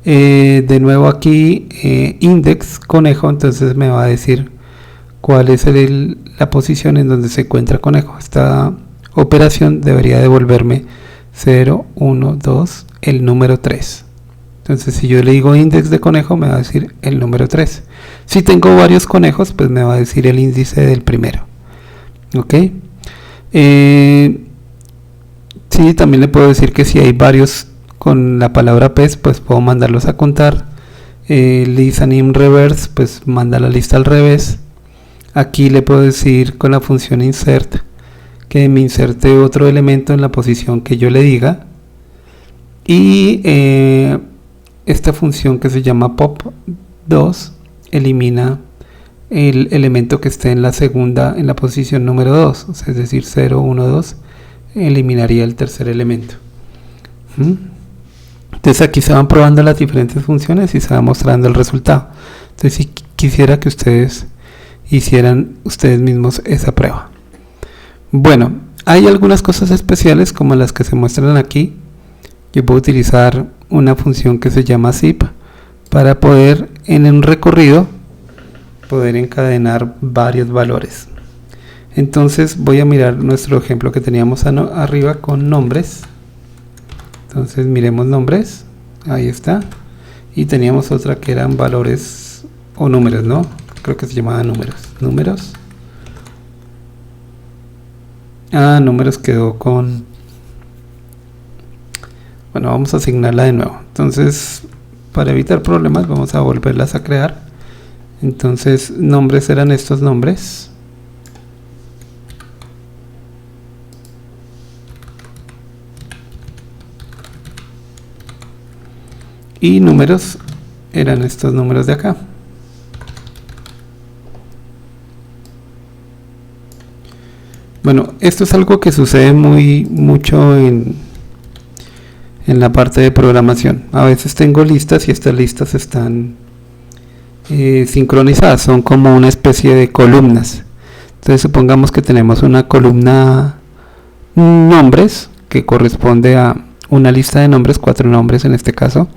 De nuevo aquí index conejo, entonces me va a decir cuál es la posición en donde se encuentra conejo. Esta operación debería devolverme 0, 1, 2, el número 3. Entonces si yo le digo index de conejo me va a decir el número 3. Si tengo varios conejos pues me va a decir el índice del primero. Ok. Sí, también le puedo decir que si hay varios con la palabra pez pues puedo mandarlos a contar. List anim reverse pues manda la lista al revés. Aquí le puedo decir con la función insert que me inserte otro elemento en la posición que yo le diga. Y esta función que se llama pop2 elimina el elemento que esté en la segunda, en la posición número 2, o sea, es decir 0, 1, 2, eliminaría el tercer elemento. Entonces aquí se van probando las diferentes funciones y se va mostrando el resultado. Entonces si quisiera que ustedes hicieran ustedes mismos esa prueba. Bueno, hay algunas cosas especiales como las que se muestran aquí. Yo puedo utilizar una función que se llama zip para poder en un recorrido poder encadenar varios valores. Entonces voy a mirar nuestro ejemplo que teníamos arriba con nombres. Entonces miremos nombres, ahí está. Y teníamos otra que eran valores o números, ¿no? Creo que se llamaba números. Números quedó con Bueno, vamos a asignarla de nuevo. Entonces, para evitar problemas, vamos a volverlas a crear. Entonces, nombres eran estos nombres. Y números eran estos números de acá. Bueno, esto es algo que sucede mucho en la parte de programación. A veces tengo listas y estas listas están sincronizadas, son como una especie de columnas. Entonces supongamos que tenemos una columna nombres que corresponde a una lista de nombres, 4 nombres en este caso,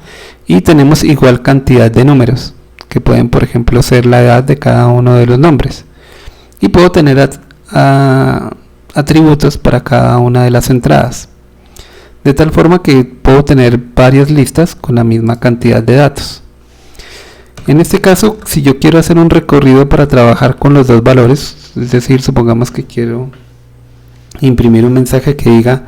y tenemos igual cantidad de números que pueden, por ejemplo, ser la edad de cada uno de los nombres, y puedo tener atributos para cada una de las entradas, de tal forma que puedo tener varias listas con la misma cantidad de datos. En este caso, si yo quiero hacer un recorrido para trabajar con los dos valores, es decir, supongamos que quiero imprimir un mensaje que diga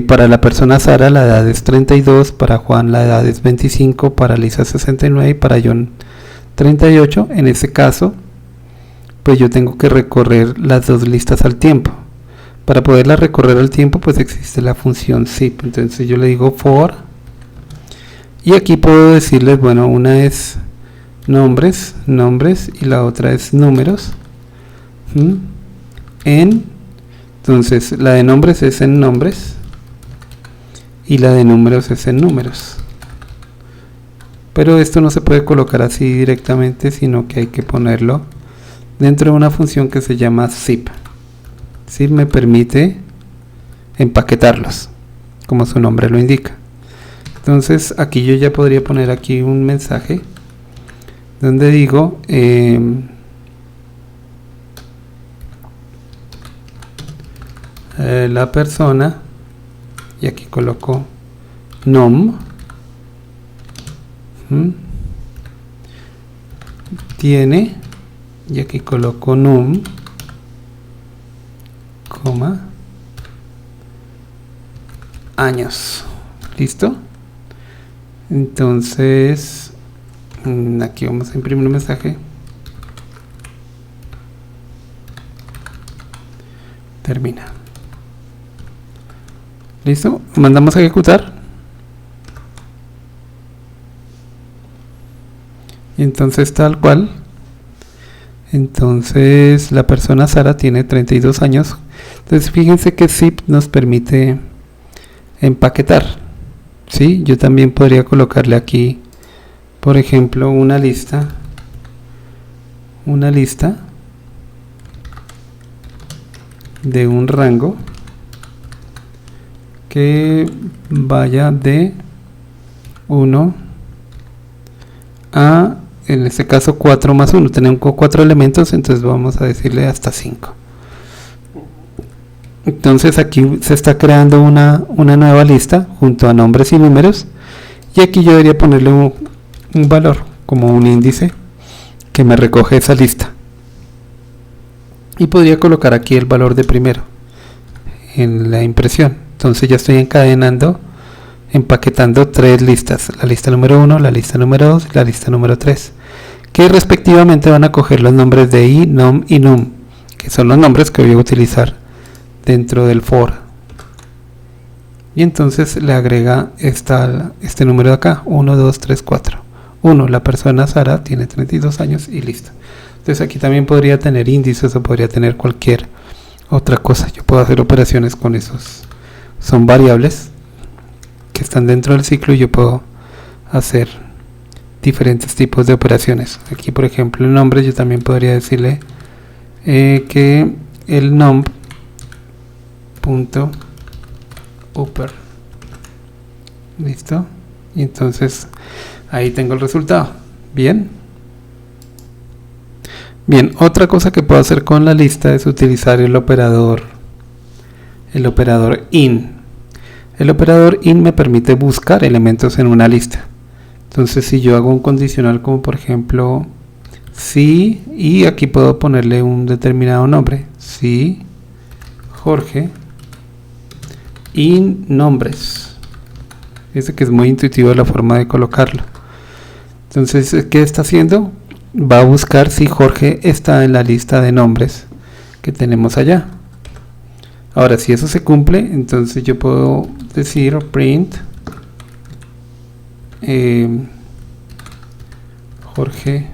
para la persona Sara la edad es 32, para Juan la edad es 25, para Lisa 69 y para John 38, en este caso pues yo tengo que recorrer las dos listas al tiempo. Para poderlas recorrer al tiempo pues existe la función zip. Entonces yo le digo for, y aquí puedo decirles, bueno, una es nombres y la otra es números. Entonces la de nombres es en nombres y la de números es en números. Pero esto no se puede colocar así directamente, sino que hay que ponerlo dentro de una función que se llama zip. Zip me permite empaquetarlos, como su nombre lo indica. Entonces aquí yo ya podría poner aquí un mensaje donde digo la persona, y aquí coloco nom, tiene, y aquí coloco num, coma, años. ¿Listo? Entonces aquí vamos a imprimir un mensaje. Termina. ¿Listo? Mandamos a ejecutar. Y entonces tal cual. Entonces la persona Sara tiene 32 años. Entonces fíjense que zip nos permite empaquetar. ¿Sí? Yo también podría colocarle aquí, por ejemplo, una lista de un rango que vaya de 1 a, en este caso, 4 más 1. Tenemos 4 elementos, entonces vamos a decirle hasta 5. Entonces aquí se está creando una nueva lista junto a nombres y números, y aquí yo debería ponerle un valor como un índice que me recoge esa lista, y podría colocar aquí el valor de primero en la impresión. Entonces ya estoy empaquetando 3 listas, la lista número 1, la lista número 2 y la lista número 3, que respectivamente van a coger los nombres de i, nom y num, que son los nombres que voy a utilizar dentro del for. Y entonces le agrega este número de acá, 1, 2, 3, 4. 1, la persona Sara tiene 32 años y listo. Entonces aquí también podría tener índices o podría tener cualquier otra cosa. Yo puedo hacer operaciones con esos. Son variables que están dentro del ciclo y yo puedo hacer diferentes tipos de operaciones. Aquí, por ejemplo, el nombre, yo también podría decirle que el nom punto upper. Listo. Y entonces ahí tengo el resultado. Bien, otra cosa que puedo hacer con la lista es utilizar el operador in. El operador in me permite buscar elementos en una lista. Entonces si yo hago un condicional como por ejemplo si, y aquí puedo ponerle un determinado nombre, si Jorge in nombres, Fíjense que es muy intuitivo la forma de colocarlo. Entonces, ¿qué está haciendo? Va a buscar si Jorge está en la lista de nombres que tenemos allá. Ahora, si eso se cumple, entonces yo puedo decir print Jorge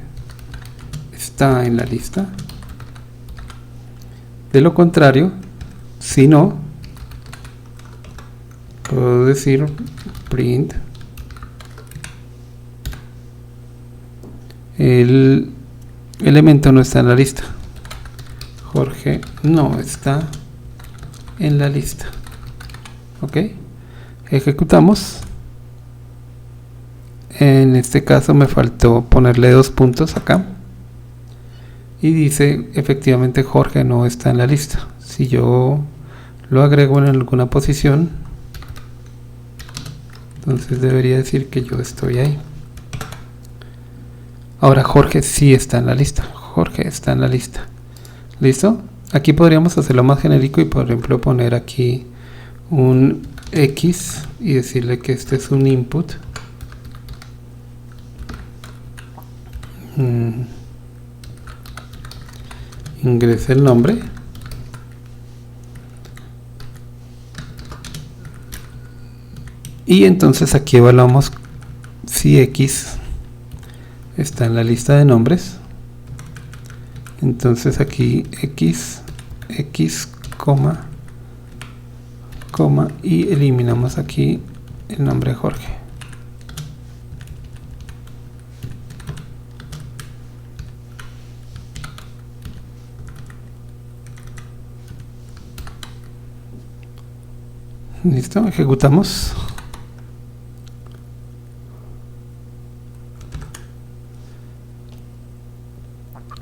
está en la lista. De lo contrario, si no, puedo decir print el elemento no está en la lista. Jorge no está en la lista. Ok, ejecutamos. En este caso me faltó ponerle 2 puntos acá y dice efectivamente Jorge no está en la lista. Si yo lo agrego en alguna posición, entonces debería decir que yo estoy ahí. Ahora Jorge sí está en la lista. Jorge está en la lista. ¿Listo? Aquí podríamos hacerlo más genérico y por ejemplo poner aquí un X y decirle que este es un input. Ingrese el nombre. Y entonces aquí evaluamos si X está en la lista de nombres. Entonces aquí X, coma, y eliminamos aquí el nombre de Jorge. Listo, ejecutamos.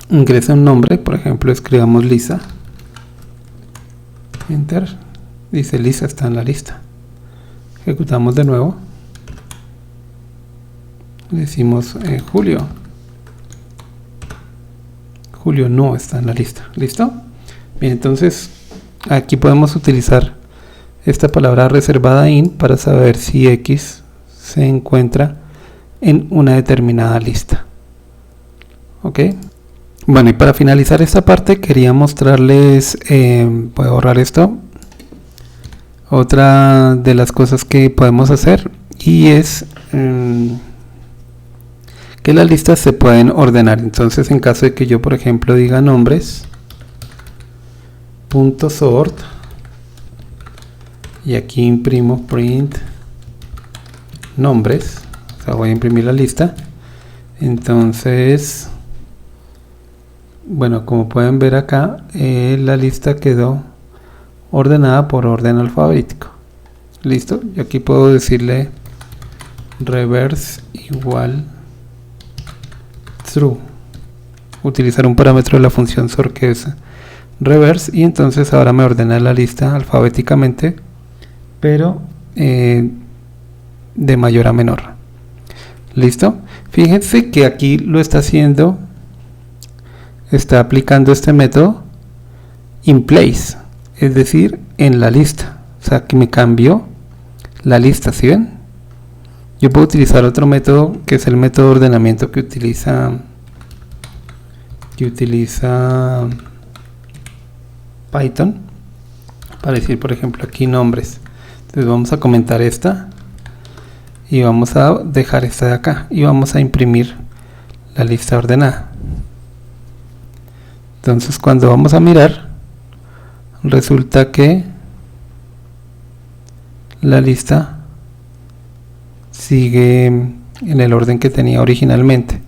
Ingresa un nombre, por ejemplo, escribamos Lisa. Enter. Dice Lisa está en la lista. Ejecutamos de nuevo. Decimos Julio. Julio no está en la lista. ¿Listo? Bien, entonces aquí podemos utilizar esta palabra reservada in para saber si X se encuentra en una determinada lista. ¿Ok? Bueno, y para finalizar esta parte quería mostrarles, voy a borrar esto, otra de las cosas que podemos hacer y es que las listas se pueden ordenar. Entonces en caso de que yo por ejemplo diga nombres .sort y aquí imprimo print nombres, o sea, voy a imprimir la lista. Entonces, bueno, como pueden ver acá, la lista quedó ordenada por orden alfabético. Listo, y aquí puedo decirle reverse igual true, utilizar un parámetro de la función sort que es reverse, y entonces ahora me ordena la lista alfabéticamente, pero de mayor a menor. Listo, fíjense que aquí lo está haciendo, está aplicando este método in place, es decir, en la lista, o sea que me cambió la lista. ¿Sí ven? Yo puedo utilizar otro método que es el método de ordenamiento que utiliza Python para decir, por ejemplo, aquí nombres. Entonces vamos a comentar esta y vamos a dejar esta de acá y vamos a imprimir la lista ordenada. Entonces cuando vamos a mirar, resulta que la lista sigue en el orden que tenía originalmente,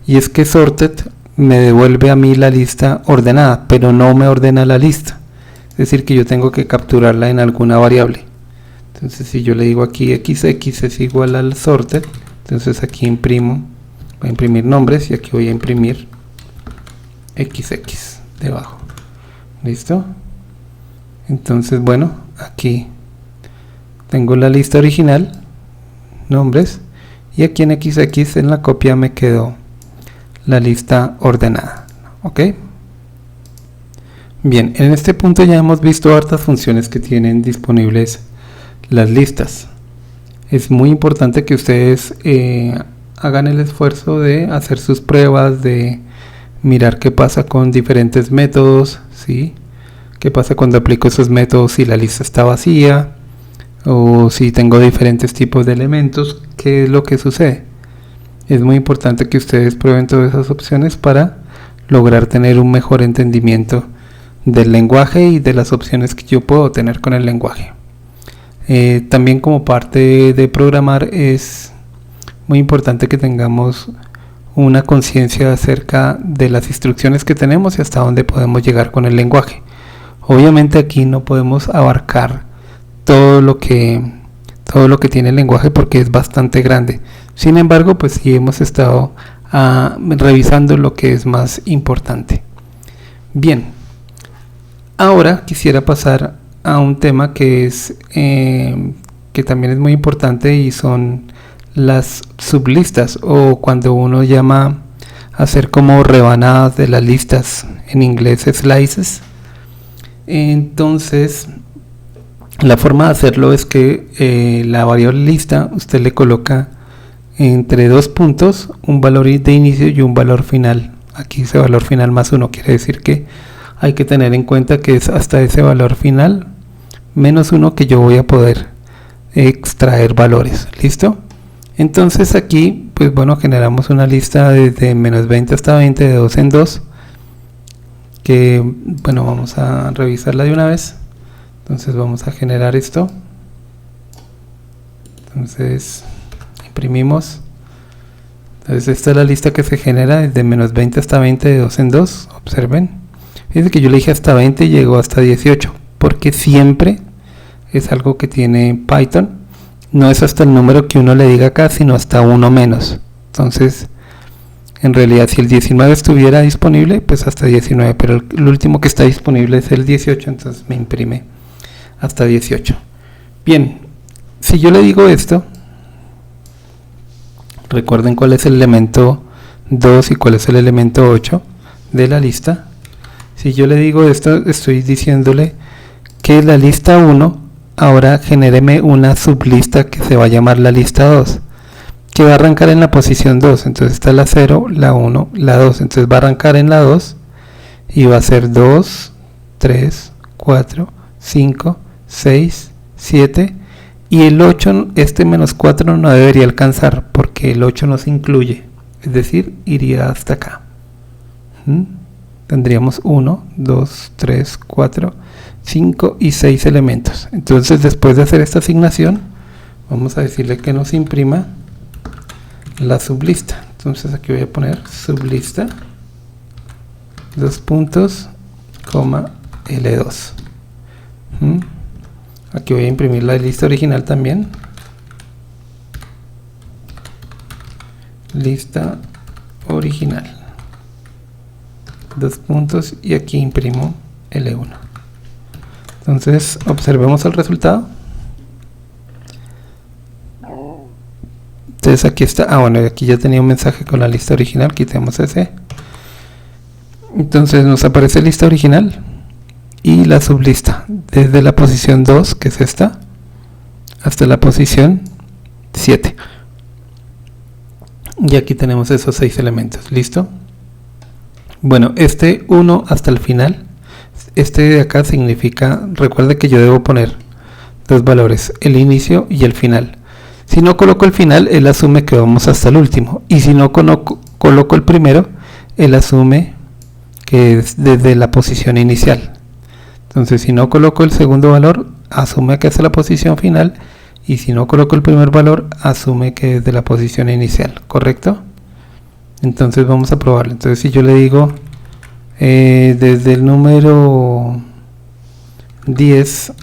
y es que sorted me devuelve a mí la lista ordenada, pero no me ordena la lista, es decir que yo tengo que capturarla en alguna variable. Entonces si yo le digo aquí xx es igual al sorted, entonces aquí imprimo, voy a imprimir nombres y aquí voy a imprimir xx debajo. ¿Listo? Entonces bueno, aquí tengo la lista original, nombres, y aquí en xx en la copia me quedó la lista ordenada. ¿Ok? Bien, en este punto ya hemos visto hartas funciones que tienen disponibles las listas. Es muy importante que ustedes hagan el esfuerzo de hacer sus pruebas, de mirar qué pasa con diferentes métodos, ¿sí? Qué pasa cuando aplico esos métodos si la lista está vacía o si tengo diferentes tipos de elementos, qué es lo que sucede. Es muy importante que ustedes prueben todas esas opciones para lograr tener un mejor entendimiento del lenguaje y de las opciones que yo puedo tener con el lenguaje. También como parte de programar es muy importante que tengamos una conciencia acerca de las instrucciones que tenemos y hasta dónde podemos llegar con el lenguaje. Obviamente aquí no podemos abarcar todo lo que tiene el lenguaje porque es bastante grande. Sin embargo, pues sí hemos estado revisando lo que es más importante. Bien, ahora quisiera pasar a un tema que es que también es muy importante y son las sublistas, o cuando uno llama a hacer como rebanadas de las listas, en inglés slices. Entonces la forma de hacerlo es que la variable lista usted le coloca entre 2 puntos un valor de inicio y un valor final. Aquí ese valor final más 1 quiere decir que hay que tener en cuenta que es hasta ese valor final menos 1 que yo voy a poder extraer valores. ¿Listo? Entonces aquí pues bueno, generamos una lista desde menos 20 hasta 20 de 2 en 2, que bueno, vamos a revisarla de una vez. Entonces vamos a generar esto. Entonces imprimimos. Entonces esta es la lista que se genera desde menos 20 hasta 20 de 2 en 2. Observen. Fíjense que yo le dije hasta 20 y llegó hasta 18. Porque siempre es algo que tiene Python. No es hasta el número que uno le diga acá, sino hasta uno menos. Entonces, en realidad, si el 19 estuviera disponible, pues hasta 19. Pero el último que está disponible es el 18. Entonces me imprime hasta 18. Bien, si yo le digo esto, recuerden cuál es el elemento 2 y cuál es el elemento 8 de la lista. Si yo le digo esto, estoy diciéndole que la lista 1 ahora genéreme una sublista que se va a llamar la lista 2, que va a arrancar en la posición 2. Entonces está la 0, la 1, la 2. Entonces va a arrancar en la 2 y va a ser 2, 3, 4, 5, 6, 7 y el 8, este menos 4 no debería alcanzar porque el 8 no se incluye, es decir, iría hasta acá. Tendríamos 1, 2, 3, 4, 5 y 6 elementos. Entonces después de hacer esta asignación vamos a decirle que nos imprima la sublista. Entonces aquí voy a poner sublista 2 puntos, coma L2. Aquí voy a imprimir la lista original también. Lista original. 2 puntos y aquí imprimo L1. Entonces observemos el resultado. Entonces aquí está, bueno, aquí ya tenía un mensaje con la lista original, quitemos ese. Entonces nos aparece lista original y la sublista desde la posición 2, que es esta, hasta la posición 7. Y aquí tenemos esos 6 elementos. ¿Listo? Bueno, este 1 hasta el final, este de acá significa, recuerde que yo debo poner 2 valores, el inicio y el final. Si no coloco el final, él asume que vamos hasta el último, y si no coloco el primero, él asume que es desde la posición inicial. Entonces si no coloco el segundo valor, asume que es la posición final, y si no coloco el primer valor, asume que es de la posición inicial, ¿correcto? Entonces vamos a probarlo. Entonces si yo le digo desde el número 10,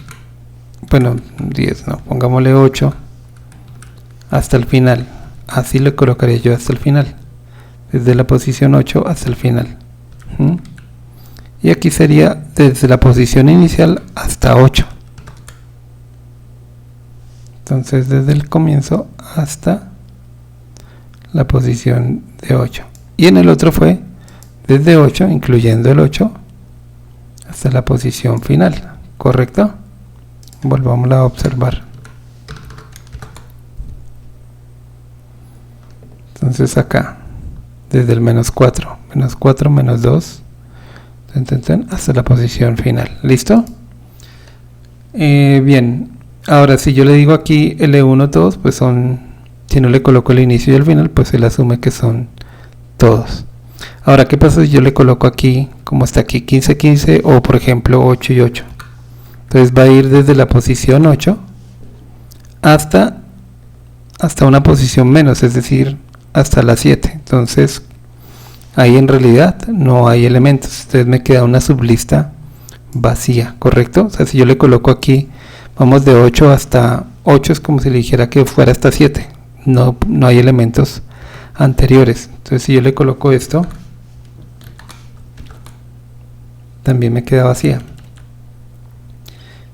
bueno, 10 no, pongámosle 8 hasta el final, así le colocaré yo hasta el final, desde la posición 8 hasta el final. Y aquí sería desde la posición inicial hasta 8. Entonces desde el comienzo hasta la posición de 8. Y en el otro fue desde 8, incluyendo el 8, hasta la posición final. ¿Correcto? Volvamos a observar. Entonces acá, desde el menos 4, menos 2, hasta la posición final. ¿Listo? Bien, ahora si yo le digo aquí L1 todos, pues son, si no le coloco el inicio y el final, pues él asume que son todos. Ahora, ¿qué pasa si yo le coloco aquí, como está aquí, 15, 15 o por ejemplo 8 y 8? Entonces va a ir desde la posición 8 hasta una posición menos, es decir, hasta la 7. Entonces, ahí en realidad no hay elementos. Entonces me queda una sublista vacía, ¿correcto? O sea, si yo le coloco aquí, vamos de 8 hasta 8, es como si le dijera que fuera hasta 7. No hay elementos anteriores. Entonces, si yo le coloco esto, también me queda vacía.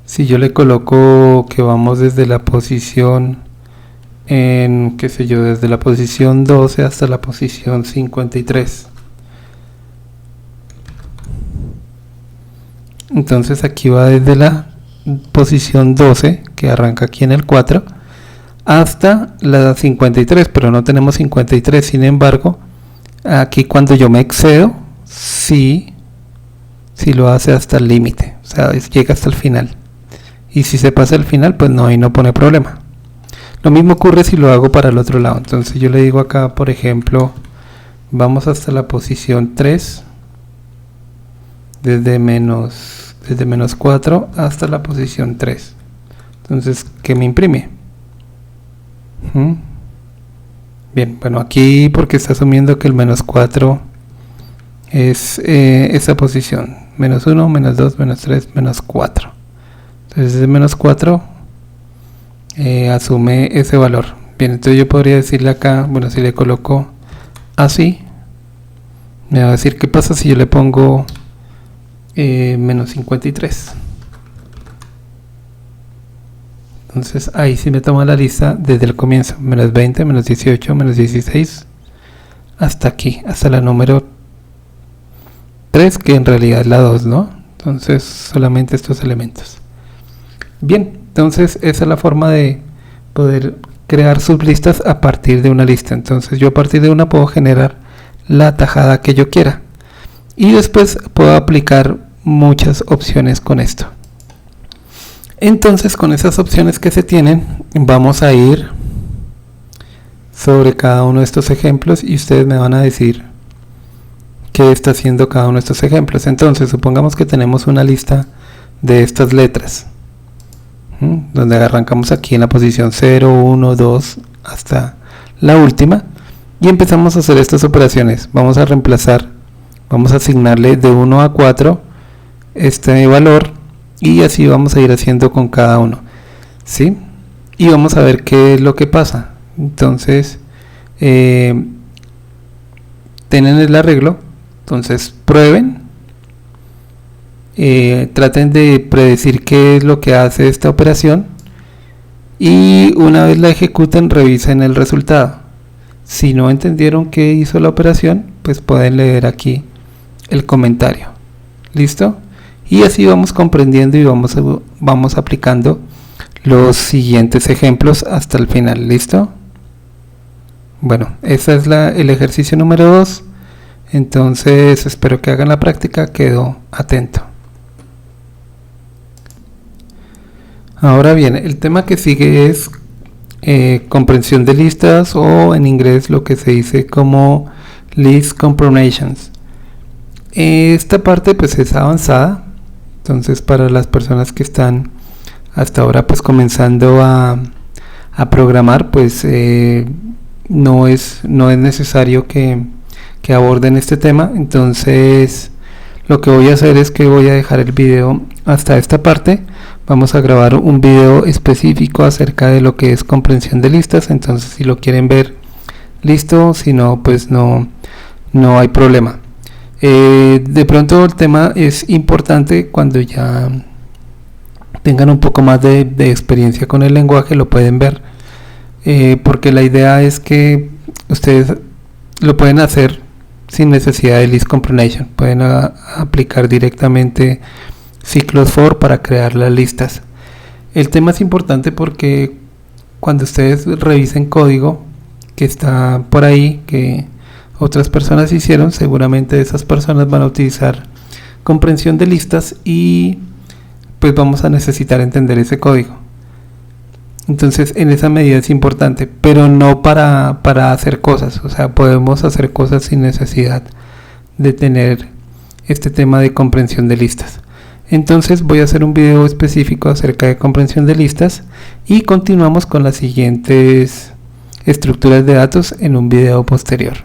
Si yo le coloco que vamos desde la posición, qué sé yo, desde la posición 12 hasta la posición 53. Entonces aquí va desde la posición 12, que arranca aquí en el 4, hasta la 53, pero no tenemos 53. Sin embargo, aquí cuando yo me excedo, sí lo hace hasta el límite, o sea, llega hasta el final. Y si se pasa el final, pues no, ahí no pone problema. Lo mismo ocurre si lo hago para el otro lado. Entonces yo le digo acá, por ejemplo, vamos hasta la posición 3, desde menos 4 hasta la posición 3. Entonces, ¿qué me imprime? Bien, bueno, aquí porque está asumiendo que el menos 4 es esa posición. Menos 1, menos 2, menos 3, menos 4. Entonces, desde menos 4 asume ese valor. Bien, entonces yo podría decirle acá, bueno, si le coloco así, me va a decir qué pasa si yo le pongo menos 53. Entonces ahí sí me toma la lista desde el comienzo, menos 20, menos 18, menos 16, hasta aquí, hasta la número 3, que en realidad es la 2, ¿no? Entonces solamente estos elementos. Bien, entonces esa es la forma de poder crear sublistas a partir de una lista. Entonces yo a partir de una puedo generar la tajada que yo quiera y después puedo aplicar muchas opciones con esto. Entonces, con esas opciones que se tienen, vamos a ir sobre cada uno de estos ejemplos y ustedes me van a decir qué está haciendo cada uno de estos ejemplos. Entonces, supongamos que tenemos una lista de estas letras, donde arrancamos aquí en la posición 0, 1, 2 hasta la última y empezamos a hacer estas operaciones. Vamos a reemplazar, vamos a asignarle de 1 a 4 este valor y así vamos a ir haciendo con cada uno, ¿sí? Y vamos a ver qué es lo que pasa. Entonces, tienen el arreglo, entonces prueben, traten de predecir qué es lo que hace esta operación y una vez la ejecuten, revisen el resultado. Si no entendieron qué hizo la operación, pues pueden leer aquí el comentario. ¿Listo? Y así vamos comprendiendo y vamos aplicando los siguientes ejemplos hasta el final. ¿Listo? Bueno, ese es el ejercicio número 2. Entonces espero que hagan la práctica. Quedo atento. Ahora bien, el tema que sigue es comprensión de listas, o en inglés lo que se dice como list comprehensions. Esta parte pues es avanzada. Entonces, para las personas que están hasta ahora pues comenzando a programar, pues no es necesario que aborden este tema. Entonces, lo que voy a hacer es que voy a dejar el video hasta esta parte. Vamos a grabar un video específico acerca de lo que es comprensión de listas. Entonces, si lo quieren ver, listo. Si no, pues no hay problema. De pronto el tema es importante cuando ya tengan un poco más de experiencia con el lenguaje, lo pueden ver, porque la idea es que ustedes lo pueden hacer sin necesidad de list comprehension. Pueden aplicar directamente ciclos for para crear las listas. El tema es importante porque cuando ustedes revisen código que está por ahí, que otras personas hicieron. Seguramente esas personas van a utilizar comprensión de listas y pues vamos a necesitar entender ese código. Entonces en esa medida es importante, pero no para hacer cosas. O sea, podemos hacer cosas sin necesidad de tener este tema de comprensión de listas. Entonces voy a hacer un video específico acerca de comprensión de listas y continuamos con las siguientes estructuras de datos en un video posterior.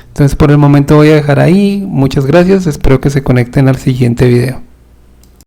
Entonces por el momento voy a dejar ahí. Muchas gracias, espero que se conecten al siguiente video.